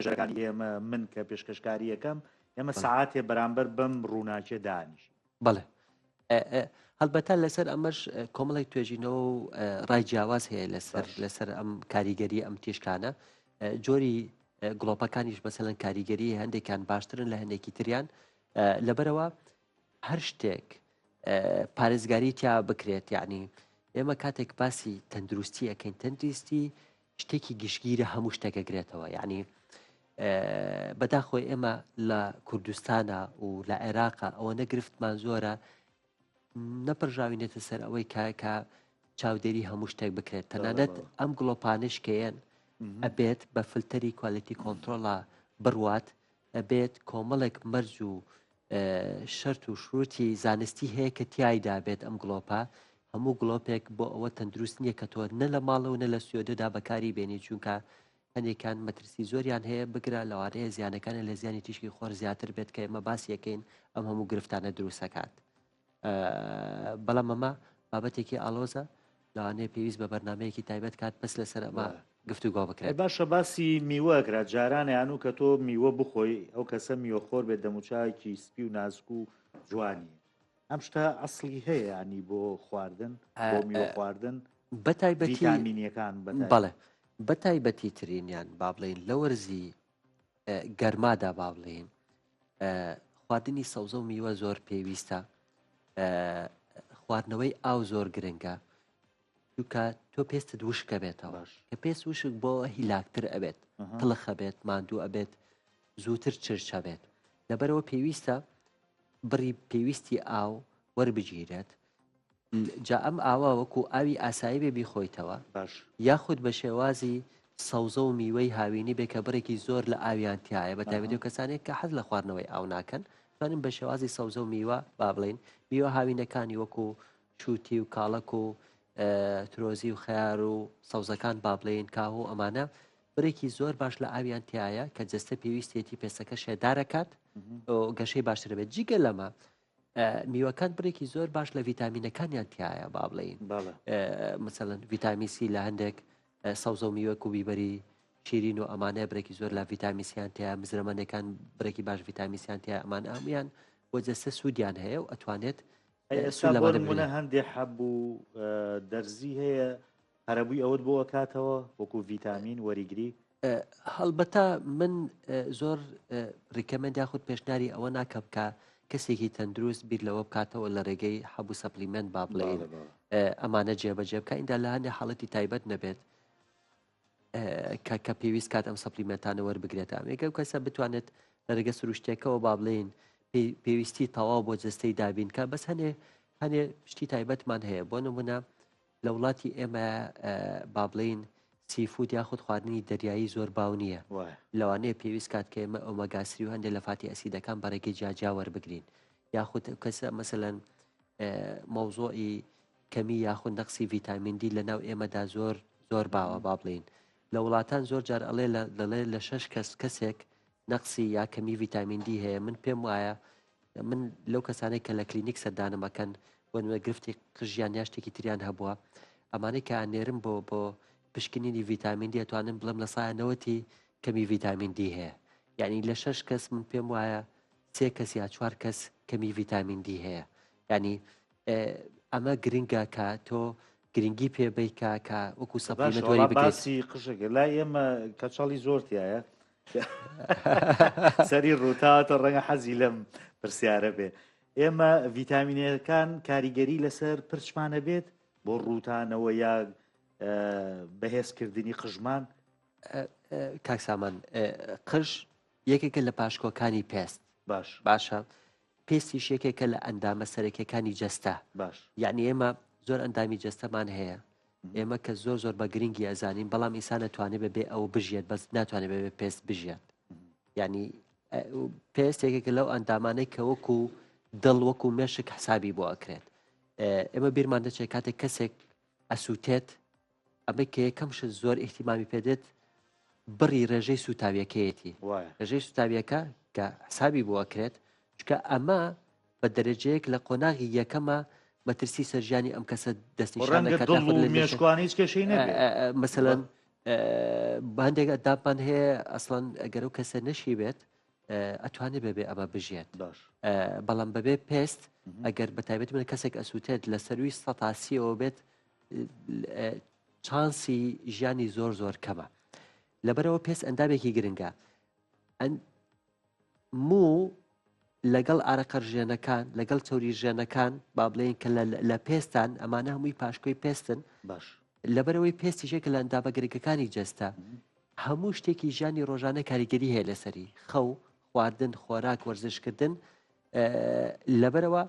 ئێمە من کە پێشکەشکاری یەکەم ئێمە ساعاتێ بەرامبەر بەم ڕووناکێ دانیش بەڵێ هەڵبەتە لەسەر ئەمەش کۆمەڵی توێژینەوە و ڕای جیاواز هەیە لەسەر ئەم کاریگەری ئەم تێشکانە جۆری گڵۆپەکانیش مەسەلەن کاریگەری هەندێکیان باشترن لە هەندێکی تریان لەبەرەوە هەر شتێک پارێزگاری تیا بکرێت یعنی ئێمە کاتێک باسی تەندروستی ئەەکەین تەندروستی شتێکی گشتگیرە هەموو شتێکەگرێتەوە یعنی بەداخۆی ئێمە لە کوردستانە و لە عێراقا ئەوە نەگرفتمان زۆرە نەپڕژاوینێتە سەر ئەوەی کاکە چاودێری هەموو شتێک بکرێت تەنانەت ئەم گڵۆپانشکەیەن ئەبێت بە فلتەری کوالیتی کۆنتترۆڵە بڕوات ئەبێت کۆمەڵێک مەرج و شەرت و شروتی زانستی هەیە کە تیایدا بێت ئەم گڵۆپە هەموو گڵۆپێک بۆ ئەوە تەندروست نییە کە تۆ نە لە ماڵە و نە لە سوێدەدا بەکاری بێنی چونکە هەندێکان مەترسی زۆریان هەیە بگرە لەوانەیە زیانەکانە لە زیانی تیشکی خۆر زیاتر بێت کە ئێمە باسی یەکەین ئەم هەموو گرفتانە دروستەکات بەڵام ئەمە بابەتێکی ئالۆزە لەوانەیە پێویست بە بەرنمەیەکی تایبەت کات بەس لەسەر ئەمە گفتوگۆ بکرێت باشە باسی میوەکرا جارانیان و کە تۆ میوە بخۆی ئەو کەسە میوەخۆر بێت دەموچایکی سپی و نازک و جوانی ئەم شتە ئەسڵی هەیە ینی بۆ خواردن بۆ میوە خواردن بەتایبەتی ڤیتامینیەکان بەڵێ بەتایبەتی ترینیان با بڵێن لە وەرزی گەرمادا با بڵێن خواردنی سەوزە و میوە زۆر پێویستە خواردنەوەی ئاو زۆر گرنگە چونکە تۆ پێستت وشکە بێتەوە کە پێست وشک بۆ هیلاکتر ئەبێت تڵخە بێت ماندوو ئەبێت زووتر چرچە بێت لەبەرەوە پێویستە بڕی پێویستی ئاو وەربگیرێت جا ئەم ئاوا وەکو ئاوی ئاسایی بێ بیخۆیتەوە یاخود بە شێوازی سەوزە و میوەی هاوینی بێ کە بڕێکی زۆر لە ئاویان تایە بە تایبەتی و کەسانێک کە حەز لە خواردنەوەی ئاو ناکەن توانین بە شێوازی سەوزە و میوە با بڵێن میوە هاوینەکانی وەکو شووتی و کاڵک و ترۆزی و خیار و سەوزەکان با بڵێن کاهۆ ئەمانە بڕێکی زۆر باش لە ئاویان تایە کە جەستە پێویستێتی پێستەکە شێدارەکات گەشەی باشتر بێت جیگە لەمە میوەکان بڕێکی زۆر باش لە ڤیتامینەکانیان تایە با بڵێن مثلەن ڤیتامیسی لە هەندێک سەوزە و میوە و بیبەری شیرین و ئەمانە بڕێکی زۆر لە ڤیتامیسیان تایە مزرەمەنەکان بڕێکی باش ڤیتامیسیان تایە ئەمان ئەمیان بۆ جەستە سوودیان هەیە و ئەتوانێت لەمە هەندێک حەبوو دەرزی هەیە هەرەبووی ئەوت بۆ کاتەوە وەکو ڤیتامین وەریگری هەڵبەتە من زۆر ڕیکەمەندیا خودت پێشناری ئەوە ناکەم کە کەسێکی تەندروست بیر لەوە بکاتەوە لە ڕێگەی حەبوو سەپلیمنت با بڵێن ئەمانە جێبەجێ بکە ئیندا لە هەندێک حاڵەتی تایبەت نەبێت کە پێویست کات ئەم سەپلیمنتانە وەربگرێت ئەمێگە کەسە بتوانێت لە ڕێگە سروشتێکەوە با بڵێن پێویستی تەواو بۆ جستەی دابینکە بەس هەنێ شتی تایبەتمان هەیە بۆ نمونە لە وڵاتی ئێمە با بڵێن سیفود یاخود خواردنی دەریایی زۆر باو نییە لەوانەیە پێویست کات کە ئێمە ئۆمەگاسری و هەندێک لە فاتی ئەسیدەکان بەڕێگەی جاجا وەربگرین یاخود کەسە مەسەلەن مەوزۆئی کەمی یاخود نەقسی ڤیتامین دی لە ناو ئێمەدا زۆر باوە با بڵێن لە وڵاتان زۆر جار ئەڵێ لە 6 کەسێک نەقسی یا کەمی ڤیتامین دی هەیە من پێم وایە من لەو کەسانێک کە لە کلینیک سەردانمەکەن وەنوە گرفتی قژیان یا شتێکی تریان هەبووە ئەمانەی کە ئانێرم بۆ پشکنینی ڤیتامین دی ئەتوانم بڵم لە سایەنەوەتی کەمی ڤیتامین دی هەیە یعنی لە 6 کەس من پێم وایە 3 کەس یا 4 کەس کەمی ڤیتامین دی هەیە ینی ئەمە گرنگە کە تۆ گرنگی پێبەی کە وەکو سەپلیمنتۆری باسی قژەکە لای ئێمە کەچەڵی زۆرتیایە سەری ڕووتاتە ڕەنگە حەزی لەم پرسیارە بێ ئێمە ڤیتامینەکان کاریگەری لەسەر پرچمانە بێت بۆ ڕووتانەوە یا بەهێزکردنی قژمان کاکسامان قژ یەکێکە لە پاشکۆکانی پێست باشە پێستیش یەکێکە لە ئەندامە سەرەکیەکانی جەستە یعنی ئێمە زۆر ئەندامی جەستەمان هەیە ئێمە کە زۆر بە گرنگی ئەزانین بەڵام ئینسان نەتوانێت بەبێ ئەو بژێت بەس ناتوانێت بەبێ پێست بژێت یعنی پێست یەکێکە لەو ئەندامانەی کە وەکو دڵ وەکو مێشک حسابی بۆ ئەکرێت ئێمە بیرمان دەچێت کاتێک کەسێک ئەسووتێت ئەمە کە یەکەمش زۆر ئیحتیمامی پێدێت بڕی ڕێژەی سوتاویەکەیەتی ڕێژەی سوتاویەکە کە حسابی بۆ ئەکرێت چکە ئەمە بە دەرەجەیەک لە قۆناغی یەکەمە مەترسی سەرژیانی ئەم کەسە دەستنیشانەکەمێشکوانی کێشەی مەسەلەن هەندێک داپان هەیە ئەسڵان ئەگەر و کەسە نەشی بێت ئەتوانێت بەبێ ئەمە بژێت باش بەڵام بەبێ پێست ئەگەر بە تایبەت من کەسێک ئەسووتێت لە سەروی سەتاسیەوە بێت چانسی ژیانی زۆر زۆر کەمە لەبەرەوە پێست ئەندامێکی گرنگە لەگەڵ ئارەقەرژێنەکان لەگەڵ چۆری ژێنەکان با بڵێن کە لە پێستان ئەمانە هەمووی پاشکۆی پێستن باش لەبەرەوەی پێستیشێکە لە ئەندامەگرێکەکانی جەستە هەموو شتێکی ژیانی ڕۆژانە کاریگەری هەیە لەسەری خەو خواردن خۆراک وەرزشکردن لەبەرەوە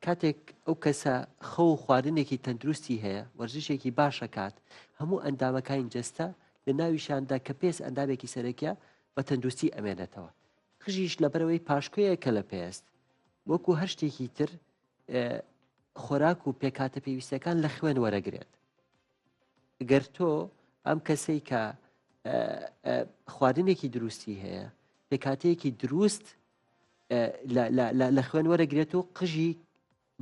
کاتێک ئەو کەسە خەو خواردنێکی تەندروستی هەیە وەرزشێکی باشەکات هەموو ئەندامەکانی جەستە لە ناویشاندا کە پێست ئەندامێکی سەرەکیە بە تەندروستی ئەمێنێتەوە خژیش لەبەرەوەی پاشکۆیەکە لە پێست وەکو هەر شتێکی تر خۆراک و پێکاتە پێویستەکان لە خوێن وەرەگرێت گەر تۆ ئەم کەسەی کە خواردنێکی دروستی هەیە پێکاتەیەکی دروست لە خوێن وەرەگرێت و قژی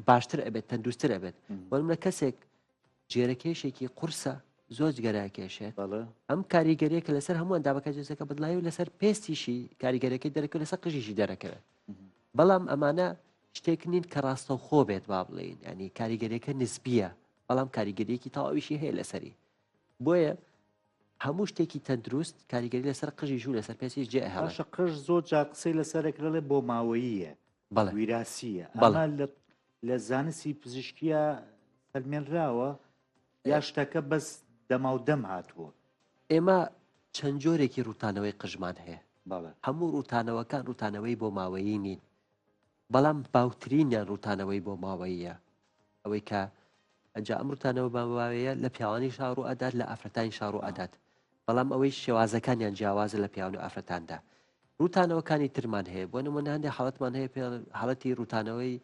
باشتر ئەبێت تەندروستتر ئەبێت وەرم لە کەسێک جێرەکێشێکی قورسە زۆر گەراکێشێت ئەم کاریگەریەکە لەسەر هەموو ئەندامەکە جێزەکە بدڵایی و لەسەر پێستیشی کاریگەرەکەی دەرەکە لەسەر قژیشی دەرەکەوێت بەڵام ئەمانە شتێک نین کە ڕاستەوخۆ بێت با بڵێن ینی کاریگەریەکە نسبیە بەڵام کاریگەریەکی تەواویشی هەیە لەسەری بۆیە هەموو شتێکی تەندروست کاریگەری لەسەر قژیش و لەسەر پێسیش جێ هەڵەشە قژ زۆر جا قسەی لەسەرێکرێ بۆ ماوەییە ویراسیە لە زانستی پزیشکیە فەرمێنراوە یا شتەکە بەس دەما و دەم هاتووە ئێمە چەند جۆرێکی ڕوتانەوەی قژمان هەیە هەموو ڕوتانەوەکان ڕوتانەوەی بۆ ماوەیی نین بەڵام باوترینیان ڕوتانەوەی بۆ ماوەییە ئەوەی کە ئەنج ئەم ڕوتانەوە ماوەیە لە پیاوانی شار و ئەدات لە ئافرەتانی شار و ئەدات بەڵام ئەوەی شێوازەکانیان جیاوازە لە پیاوان و ئافرەتاندا ڕوتانەوەکانی ترمان هەیە بۆ نمونە هەندێک حاڵەتمان هەیە حاڵەتی ڕوتانەوەی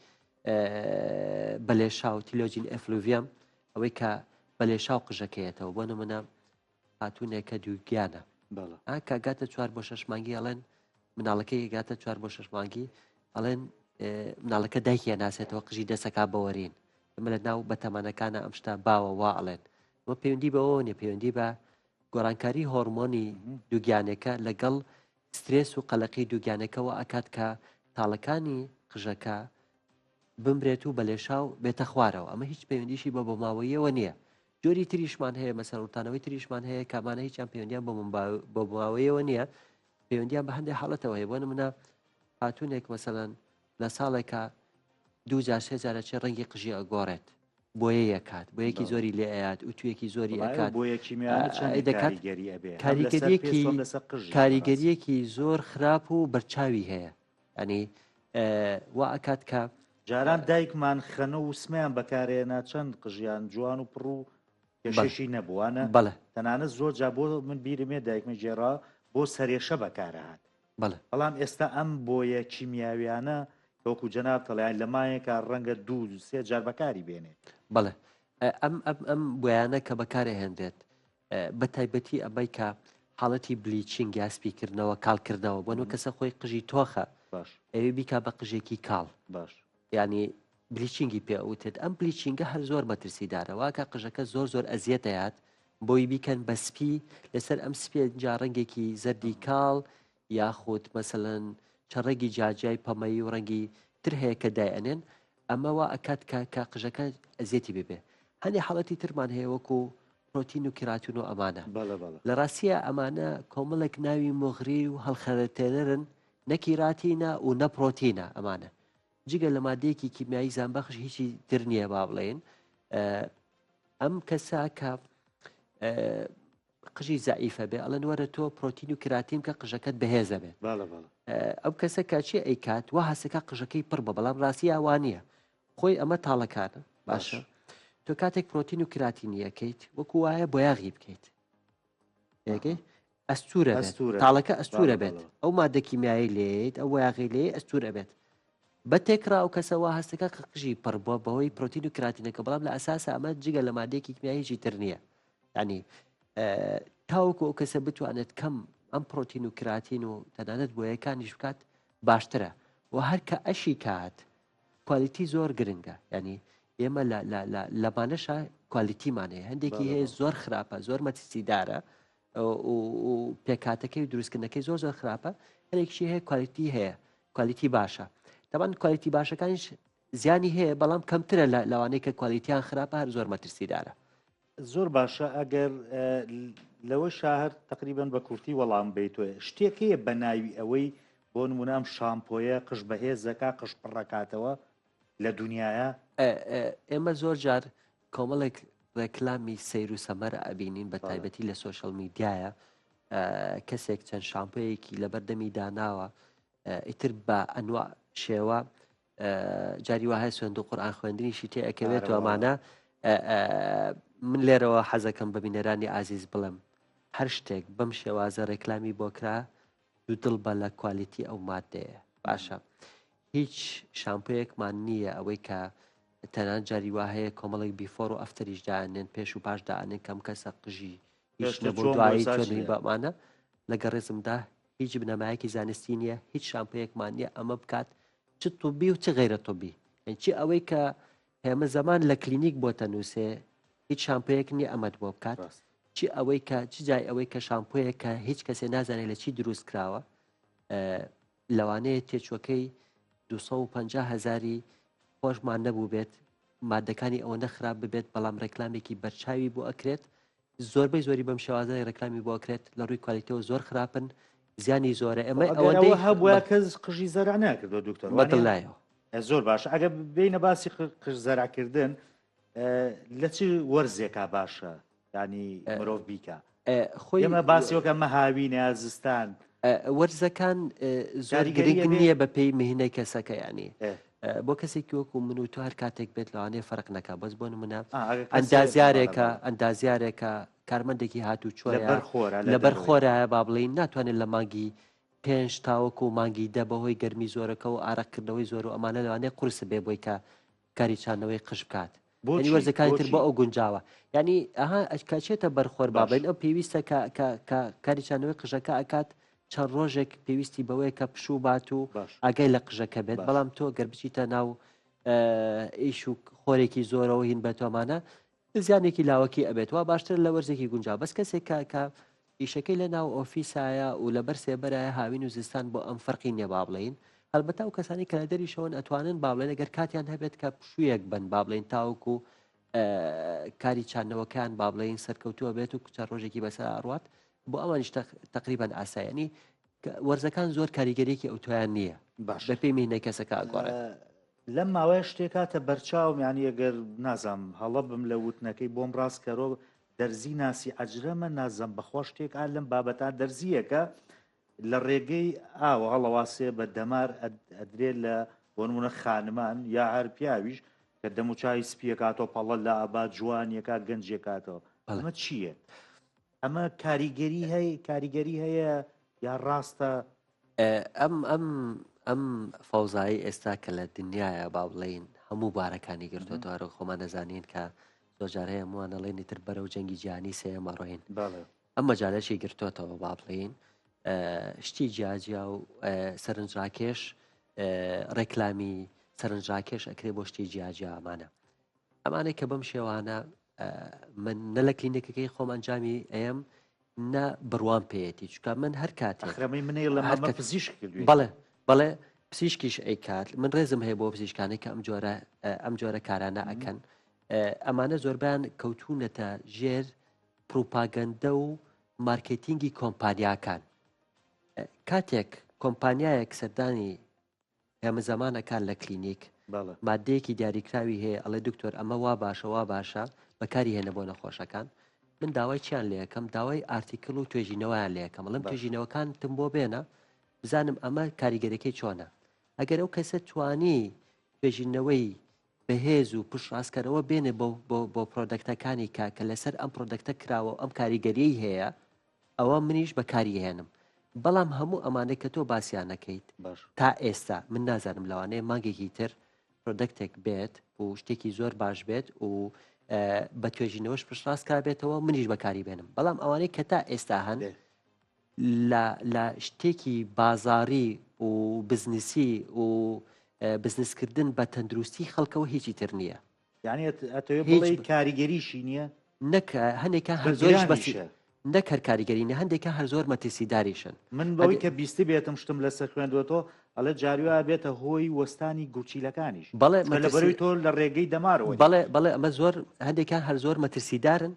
بەلێشا و تیلۆجین ئەفلوڤیەم ئەوەی کە بەلێشا و قژەکەیەتەوە بۆ نمونە هاتوونێکە دووگیانە کاگاتە 4 بۆ 6 مانگی ئەڵێن مناڵەکەی گاتە 4 بۆ 6 مانگی ئەڵێن مناڵەکە دایکیان ناسێتەوە قژی دەسەکە بەوەرین ئەمە لە ناو بەتەمانەکانە ئەم شتا باوە وا ئەڵێن ئەمە پەیوەندی بەوە نیە پەیوەندی بە گۆڕانکاری هۆرمۆنی دووگیانەکە لەگەڵ سترێس و قەلەقی دووگیانەکەەوە ئەکات کە تاڵەکانی قژەکە بمرێت و بەلێشا و بێتە خوارەوە ئەمە هیچ پەیوەندیشی بە بۆماوەیەوە نییە جۆری تریشمان هەیە مەسەر ڕوتانەوەی تریشمان هەیە کامانە هیچیان پەیوەندیان بە بۆماوەیەوە نییە پەیوەندیان بە هەندێک حاڵەتەوە هەیە بۆ نمونە هاتوونێک مەسەڵەن لە ساڵێکە 2000 چێ ڕەنگی قژی ئەگۆڕێت بۆیە یەکات بۆ یەکی زۆری لێ ئەیات و توێکی زۆری ئەکات دەکات کاریگەریەکی زۆر خراپ و بەرچاوی هەیە ئەنی وا ئەکات کە جاران دایکمان خەنە و وسمیان بەکارێنا چەند قژیان جوان و پڕ و کێشەشی نەبووانە بەڵێ تەنانەت زۆر جا بۆ من بیرمێ دایکمە جێرا بۆ سەرێشە بەکارەهات بەڵام ئێستا ئەم بۆیە کیمیاویانە وەکو جەناب تەڵیان لە مایەکە ڕەنگە 2-3 جار بەکاری بێنێت بەڵێ ئەم بۆیانە کە بەکارە هێندێت بە تایبەتی ئەمەی کە حاڵەتی بلیچینگ یاسپیکردنەوە کاڵکردنەوە بۆ نوە کەسە خۆی قژی تۆخە ئەوێ بیکا بە قژێکی کاڵ باش ینی بلیچینگی پێوتێت ئەم بلیچینگە هەر زۆر مەترسیدارەوە کە قژەکە زۆر ئەزیەتەیات بۆی بیکەن بە سپی لەسەر ئەم سپێ جا ڕەنگێکی زەردی کاڵ یاخود مەسەلەن چڕێکی جاجای پەمەی و ڕەنگی تر هەیە کە دایئەنێن ئەمەوە ئەکات کە قژەکە ئەزیەتی ببێ هەندێک حاڵەتی ترمان هەیە وەکو پرۆتین و کراتین و ئەمانە لە ڕاستیە ئەمانە کۆمەڵێک ناوی مۆغری و هەڵخەرەتێنەرن نەکیراتینە و نەپرۆتینە ئەمانە جگە لە مادەیەکی کیمیایی زانبەخش هیچی تر نییە با بڵێن ئەم کەسا کە قژی زعیفە بێ ئەڵەن وەرە تۆ پرۆتین و کراتین کە قژەکەت بەهێزە بێت ئەو کەسە کاچی ئەیکات وا هەسەکە قژەکەی پڕ بە بەڵام ڕاستی ئاوانە خۆی ئەمە تاڵەکانە باشە تۆ کاتێک پرۆتین و کراتینیەکەیت وەکو وایە بۆ یاغی بکەیت ئەستورە تاڵەکە ئەستورە بێت ئەو مادە کیمیایی لێیت ئەو یاغی لێ ئەستورە بێت بە تێکرا و کەسەوە هەستەکە قژی پڕ بۆ بەهۆی پرۆتین و کراتینەکە بەڵام لە ئەساسە ئەمە جگە لە مادەیەکی کیمیاییی تر نییە ینی تاوەکو ئەو کەسە بتوانێت کەم ئەم پرۆتین و کراتین و تەنانەت بۆ یەکانیش بکات باشترە و هەر کە ئەشی کات کوالیتی زۆر گرنگە ینی ئێمە لەمانەشە کوالیتیمانەیە هەندێکی هەیە زۆر خراپە زۆر مەترسیدارە و پێکاتەکەی و دروستکردنەکەی زۆر زۆر خراپە هەرێکشی هەیە کوالیتی هەیە کوالیتی باشە تاوان کوالیتی باشەکانیش زیانی هەیە بەڵام کەمترە لەوانەیە کە کوالیتیان خراپە هەر زۆر مەترسیدارە زۆر باشە ئەگەر لەوە شاهر تقریبان بە کورتی وەڵام بیتوێ شتێک هەیە بە ناوی ئەوەی بۆ نمونام شامپۆیە قش بەهێزەکە قش پڕەکاتەوە لە دنیاە ئێمە زۆر جار کۆمەڵێک ڕێکلامی سیر و سەمەر ئەبینین بە تایبەتی لە سۆشەڵ میدیایە کەسێک چەند شامپۆیەکی لە بەردەمی داناوە ئیتر بە ئەنوا شێوە جاری وهەیە سوێند و قورئان خوێندنیشی تێ ئەکەوێت و ئەمانە من لێرەوە حەزەکەم بە بینەرانی ئازیز بڵم هەر شتێک بەم شێوازە ڕێکلامی بۆ کرا دوو دڵ بە لە کوالیتی ئەو مادەیە باشە هیچ شامپۆیەکمان نییە ئەوەی کە تەنان جاری وا هەیە کۆمەڵێک بیفۆر و ئەفتەریش داێن پێش و پاش داێن کەم کەسە قژی هیچ نەبوو دوایی چۆنی بەمانە لەگە ڕێزمدا هیچ بنەمایەکی زانستی نییە هیچ شامپۆیەکمان نییە ئەمە بکات چ توبی و چ غیرە توبی چی ئەوەی کە هێمە زەمان لە کلینیک بۆتە نووسێ هیچ شامپۆیەک نییە ئەمەد بۆ بکات چی ئەوەی کە چ جای ئەوەی کە شامپۆیە کە هیچ کەسێ نازانێت لە چی دروست کراوە لەوانەیە تێچوەکەی 250,000 خۆشمان نەبوو بێت مادەکانی ئەوە نەخراب ببێت بەڵام ڕێکلامێکی بەرچاوی بۆ ئەکرێت زۆربەی زۆری بەم شێوازە ڕێکلامی بۆ ئەکرێت لە ڕووی کوالیتەوە زۆر خراپن زیانی زۆرە ئەمە ئەوەندەی هەبووە کەس قژی زەرع ناکردو دکتۆر بەدڵایەوە زۆر باش ئەگە بینە باسی قژ زەرعکردن لە چ وەرزێکا باشە ینی مرۆڤ بیکە خۆی ئەمە باسیەوەکە مەهاوینە زستان وەرزەکان زۆر گرنگ نییە بە پێی مهینەی کەسەکە ینی بۆ کەسێکی وەکو من و تو هەر کاتێک بێت لەوانەیە فەرق نەکە بەس بۆ نمونە ئەندازیارێکە کارمەندێکی هاتوو چۆە لەبەر خۆرایە با بڵین ناتوانێت لە مانگی 5 تاوەکو و مانگی دە بەهۆی گەرمی زۆرەکە و ئاراقکردنەوەی زۆر و ئەمانە لەوانەیە قورسە بێ بۆی کە کاری چانەوەی قش بکات بۆنی وەرزەکانی تر بۆ ئەو گونجاوە ینی ئەها ئەکچێتە بەرخۆر بابین ئەو پێویستە کاری چانەوەی قژەکە ئەکات چەند ڕۆژێک پێویستی بەوەیە کە پشوو بات و ئاگای لە قژەکە بێت بەڵام تۆ گەربچیتە ناو ئیش و خۆرێکی زۆرەوە هین بەتۆمانە زیانێکی لاوەکی ئەبێتەوە باشتر لە وەرزێکی گونجاو بەس کەسێک کە ئیشەکەی لە ناو ئۆفیسایە و لەبەر سێبەرایە هاوین و زستان بۆ ئەم فەرقی نییە با بڵین هەڵبەتە و کەسانی کە لە دەریشەوەن ئەتوانن با بڵێن ئەگەر کاتیان هەبێت کە پشوویەک بن با بڵین تاوەکو کاری چانەوەکان با بڵین سەرکەوتووە بێت و چەند ڕۆژێکی بەسەر ئاڕوات بۆ ئەوانیش تقریبان ئاسایانی وەرزەکان زۆر کاریگەریەکی ئەوتۆیان نییە بە پێی مینە کەسەکە ئەگۆڕێت لەم ماوەیە شتێکاتە بەرچاوم ینی ئەگەر نازام هەڵە بم لە وتنەکەی بۆم ڕاستکەرۆ دەرزی ناسی ئەجرەمە نازم بەخۆ شتێک لەم بابەتان دەرزیەکە لە ڕێگەی ئاوە هەڵەواسێ بە دەمار ئەدرێت لە بۆ نمونە خانمان یا هەر پیاویش کە دەموچای سپیەکاتەوە پەڵە لە ئابات جوانیەکە گەنجێکاتەوە ئەمە چییە؟ ئەمە کاریگەری هەیە یا ڕاستە ئەم فەوزایی ئێستا کە لە دنیاە با بڵین هەموو بارەکانی گرتوۆتەوە خۆمان نەزانین کە زۆجارەیە موانەڵێنی تر بەرەو جەنگی جیهانی سێمە ڕۆین ئەم مەجالەشی گرتوۆتەوە با بڵین شتی جیاجیا و سەرنجڕاکێش ڕێکلامی سەرنجڕاکێش ئەکرێ بۆ شتی جیاجیا ئەمانەی کە بەم شێوانە من نە لە کلینیکەکەی خۆمان جامی ئەم نە بڕوان پێێتی چکە من هەر کاتێخرەمەی منێ لە پزیشک بەڵێ پزیشکیش ئەی کات من ڕێزم هەیە بۆ پزیشکانی کە ئەم جۆرە کارانە ئەکەن ئەمانە زۆربیان کەوتونەتە ژێر پروپاگەندە و مارکتینگی کۆمپانیاکان کاتێک کۆمپانیایەک سەردانی ئێمە زەمانەکان لە کلینیک مادەیەکی دیاریکراوی هەیە ئەڵێ دکتۆر ئەمە وا باشە وا باشە بەکاری هێنە بۆ نەخۆشەکان من داوای چیان لێ یەکەم داوای ئارتیکل و توێژینەوەیان لێ یەکەم بەڵام توێژینەوەکان تم بۆ بێنە بزانم ئەمە کاریگەرەکەی چۆنە ئەگەر ئەو کەسە توانی توێژینەوەی بەهێز و پشڕاستکەرەوە بێنێ بۆ پرۆدەکتەکانی کە لەسەر ئەم پرۆدەکتە کراوە ئەم کاریگەریەی هەیە ئەوە منیش بەکاری هێنم بەڵام هەموو ئەمانەی کە تۆ باسییانەکەیت تا ئێستا من نازانم لەوانەیە مانگێکی تر پرۆدەکتێک بێت و شتێکی زۆر باش بێت و بە توێژینەوەش پشتڕاست کا بێتەوە منیش بەکاری بێنم بەڵام ئەوانەی کە تا ئێستا هەن لە شتێکی بازاڕی و بزنسی و بزنسکردن بە تەندروستی خەڵکەوە هیچی تر نییە یعنی کاریگەریشی نییە نەکە هەنێکە زۆریش بەسی نەکەر کاریگەرینە هەندێکە هەر زۆر مەترسیداریشن من بەوەی کە بیستی بێتم شتم لەسەر خوێندوێتەوە ئەڵە جاریوە بێتە هۆی وەستانی گوچیلەکانیش لە بەروی تۆ لە ڕێگەی دەمارەوە بەڵێ ئەمە زۆر هەندێکان هەر زۆر مەترسیدارن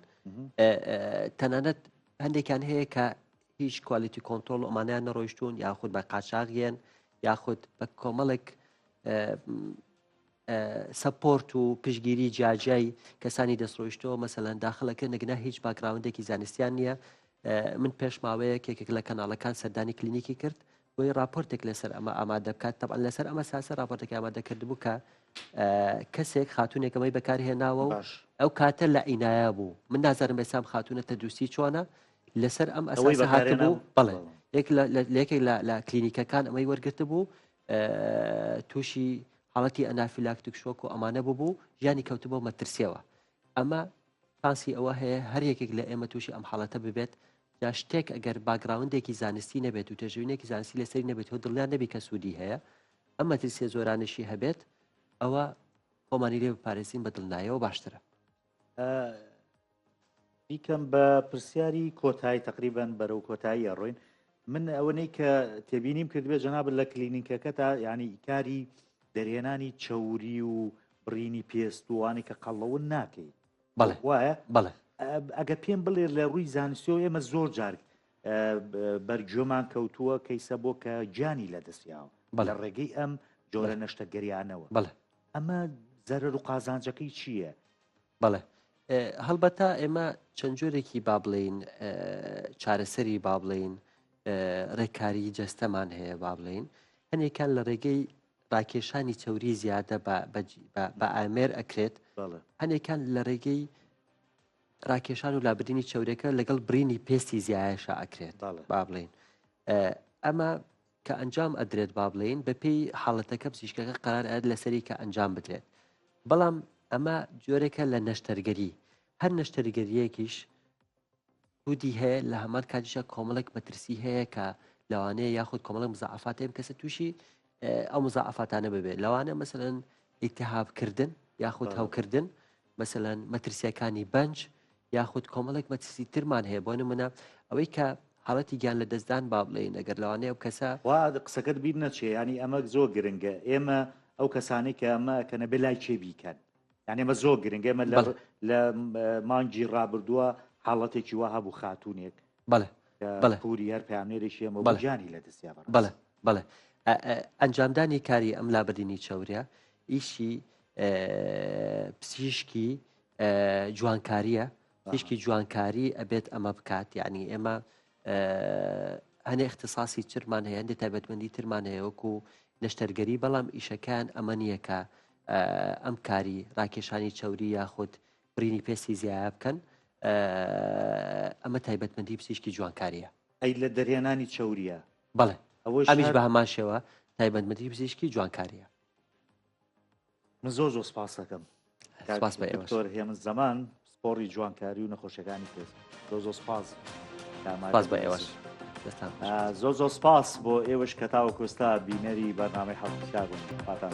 تەنانەت هەندێکان هەیە کە هیچ کوالیتی کۆنتۆل ئەمانیان نەڕۆیشتون یاخود بە قاچاغیان یاخود بە کۆمەڵێک سەپۆرت و پشگیری جیاجای کەسانی دەستڕۆیشتەوە مەسەلەن داخلەکە نەگنا هیچ باگراوندێکی زانستیان نییە من پێش ماوەیە کێکێک لە کەناڵەکان سەردانی کلینیکی کرد بۆی راپۆرتێک لەسەر ئەمە ئامادە بکات تەبعاً لەسەر ئەمە ساسە راپۆرتێکی ئامادە کردبوو کە کەسێک خاتونێکەمەی بەکارهێناوە و ئەو کاتە لە عینایە بوو من نازانم ئێسام خاتونە تەدروستی چۆنە لەسەر ئەم ئەساسە هاتبوو بەڵێ یەکێک لە کلینیکەکان ئەمەی وەرگرتە بوو تووشی حاڵەتی ئەنافیلاکتیک شۆک و ئەمانە بوو ژیانی کەوتبوو مەترسیەوە ئەمە پانسی ئەوە هەیە هەر یەکێک لە ئێمە تووشی ئەم حاڵەتە ببێت یا شتێک ئەگەر باگراوندێکی زانستی نەبێت و تێژوینێکی زانستی لەسەری نەبێت و دڵیان نەبی کە سوودی هەیە ئەم مەترسیە زۆرانشی هەبێت ئەوە خۆمانی لێ بپارێزین بە دڵنایەوە باشترە بیکەم بە پرسیاری کۆتایی تقریبان بەرەو کۆتایی ڕۆین من ئەوەنەی کە تێبینیم کردبێت جەناب لە کلینیکەکە تا ینی کاری دەرهێنانی چەوری و بڕینی پێستوانی کە قەڵەون ناکەیت وایە بەڵێ ئەگە پێم بڵێ لە ڕووی زانستیەوە ئێمە زۆر جار بەرگۆمان کەوتووە کەیسە بۆ کە جانی لە دەستیاوە لە ڕێگەی ئەم جۆرە نەشتە گەریانەوە بەڵێ ئەمە زەرەر و قازانجەکەی چییە؟ بەڵێ هەڵبەتە ئێمە چەند جۆرێکی با بڵین چارەسەری با بڵین ڕێکاری جەستەمان هەیە با بڵین هەنێکان لە ڕێگەی ڕاکێشانی چەوری زیادە بە ئامێر ئەکرێت هەنێکان لە ڕێگەی ڕاکێشان و لابرینی چەورەکە لەگەڵ برینی پێستی زیایشە ئەکرێت با بڵین ئەمە کە ئەنجام ئەدرێت با بڵین بە پێی حاڵەتەکە پزیشکەکە قرار ئەد لەسەری کە ئەنجام بدرێت بەڵام ئەمە جۆرێکە لە نەشتەرگەری هەر نەشتەرگەریەکیش سوودی هەیە لە هەمان کاتیشە کۆمەڵێک مەترسی هەیە کە لەوانەیە یاخود کۆمەڵێک مزعفات هەیە کەسە تووشی ئەو مزعفاتانە ببێت لەوانە مەسەلەن ئیتیهابکردن یاخود هەوکردن مەسەلەن مەترسیەکانی بەنج یاخود کۆمەڵێک مەترسی ترمان هەیە بۆ نمونە ئەوەی کە حاڵەتی گیان لە دەستدان با بڵێن ئەگەر لەوانەیە ئەو کەسە قسەکەت بیر نەچێ ینی ئەمە زۆر گرنگە ئێمە ئەو کەسانی کە ئەمە کەنە بێ لای چێ بیکەن یعنی ئەمە زۆر گرنگە ئێمە لە مانگی ڕابردووە حاڵەتێکی وا هەبوو خاتونێک بەڵێ پوری هەر پامێرێکی ئەمە بەجانی لە دەستیا بەڵێ ئەنجامدانی کاری ئەم لابردنی چەورە ئیشی پزیشکی جوانکاریە پزیشکی جوانکاری ئەبێت ئەمە بکات یعنی ئێمە هەنێ اختصاصی ترمان هەیە هەندێک تایبەتمەندی ترمان هەیە وەکو نەشتەرگەری بەڵام ئیشەکان ئەمە نییە کە ئەم کاری ڕاکێشانی چەوری یاخود برینی پێستی زیایە بکەن ئەمە تایبەتمەندی پزیشکی جوانکاریە ئەی لە دەرهێنانی چەوریە بەڵێ ئەمیش بە هەمان شێوە تایبەتمەندی پزیشکی جوانکاریە من زۆر سپاس دەکەم سپاس بە ئێوە هێمن زەمان سپۆڕی جوانکاری و نەخۆشیەکانی پێ زۆر سپاس بە ئێوەش زۆر سپاس بۆ ئێوەش کە تاوە کوستا بینەری بەرنامەی حەڵقیکار بوون پاتان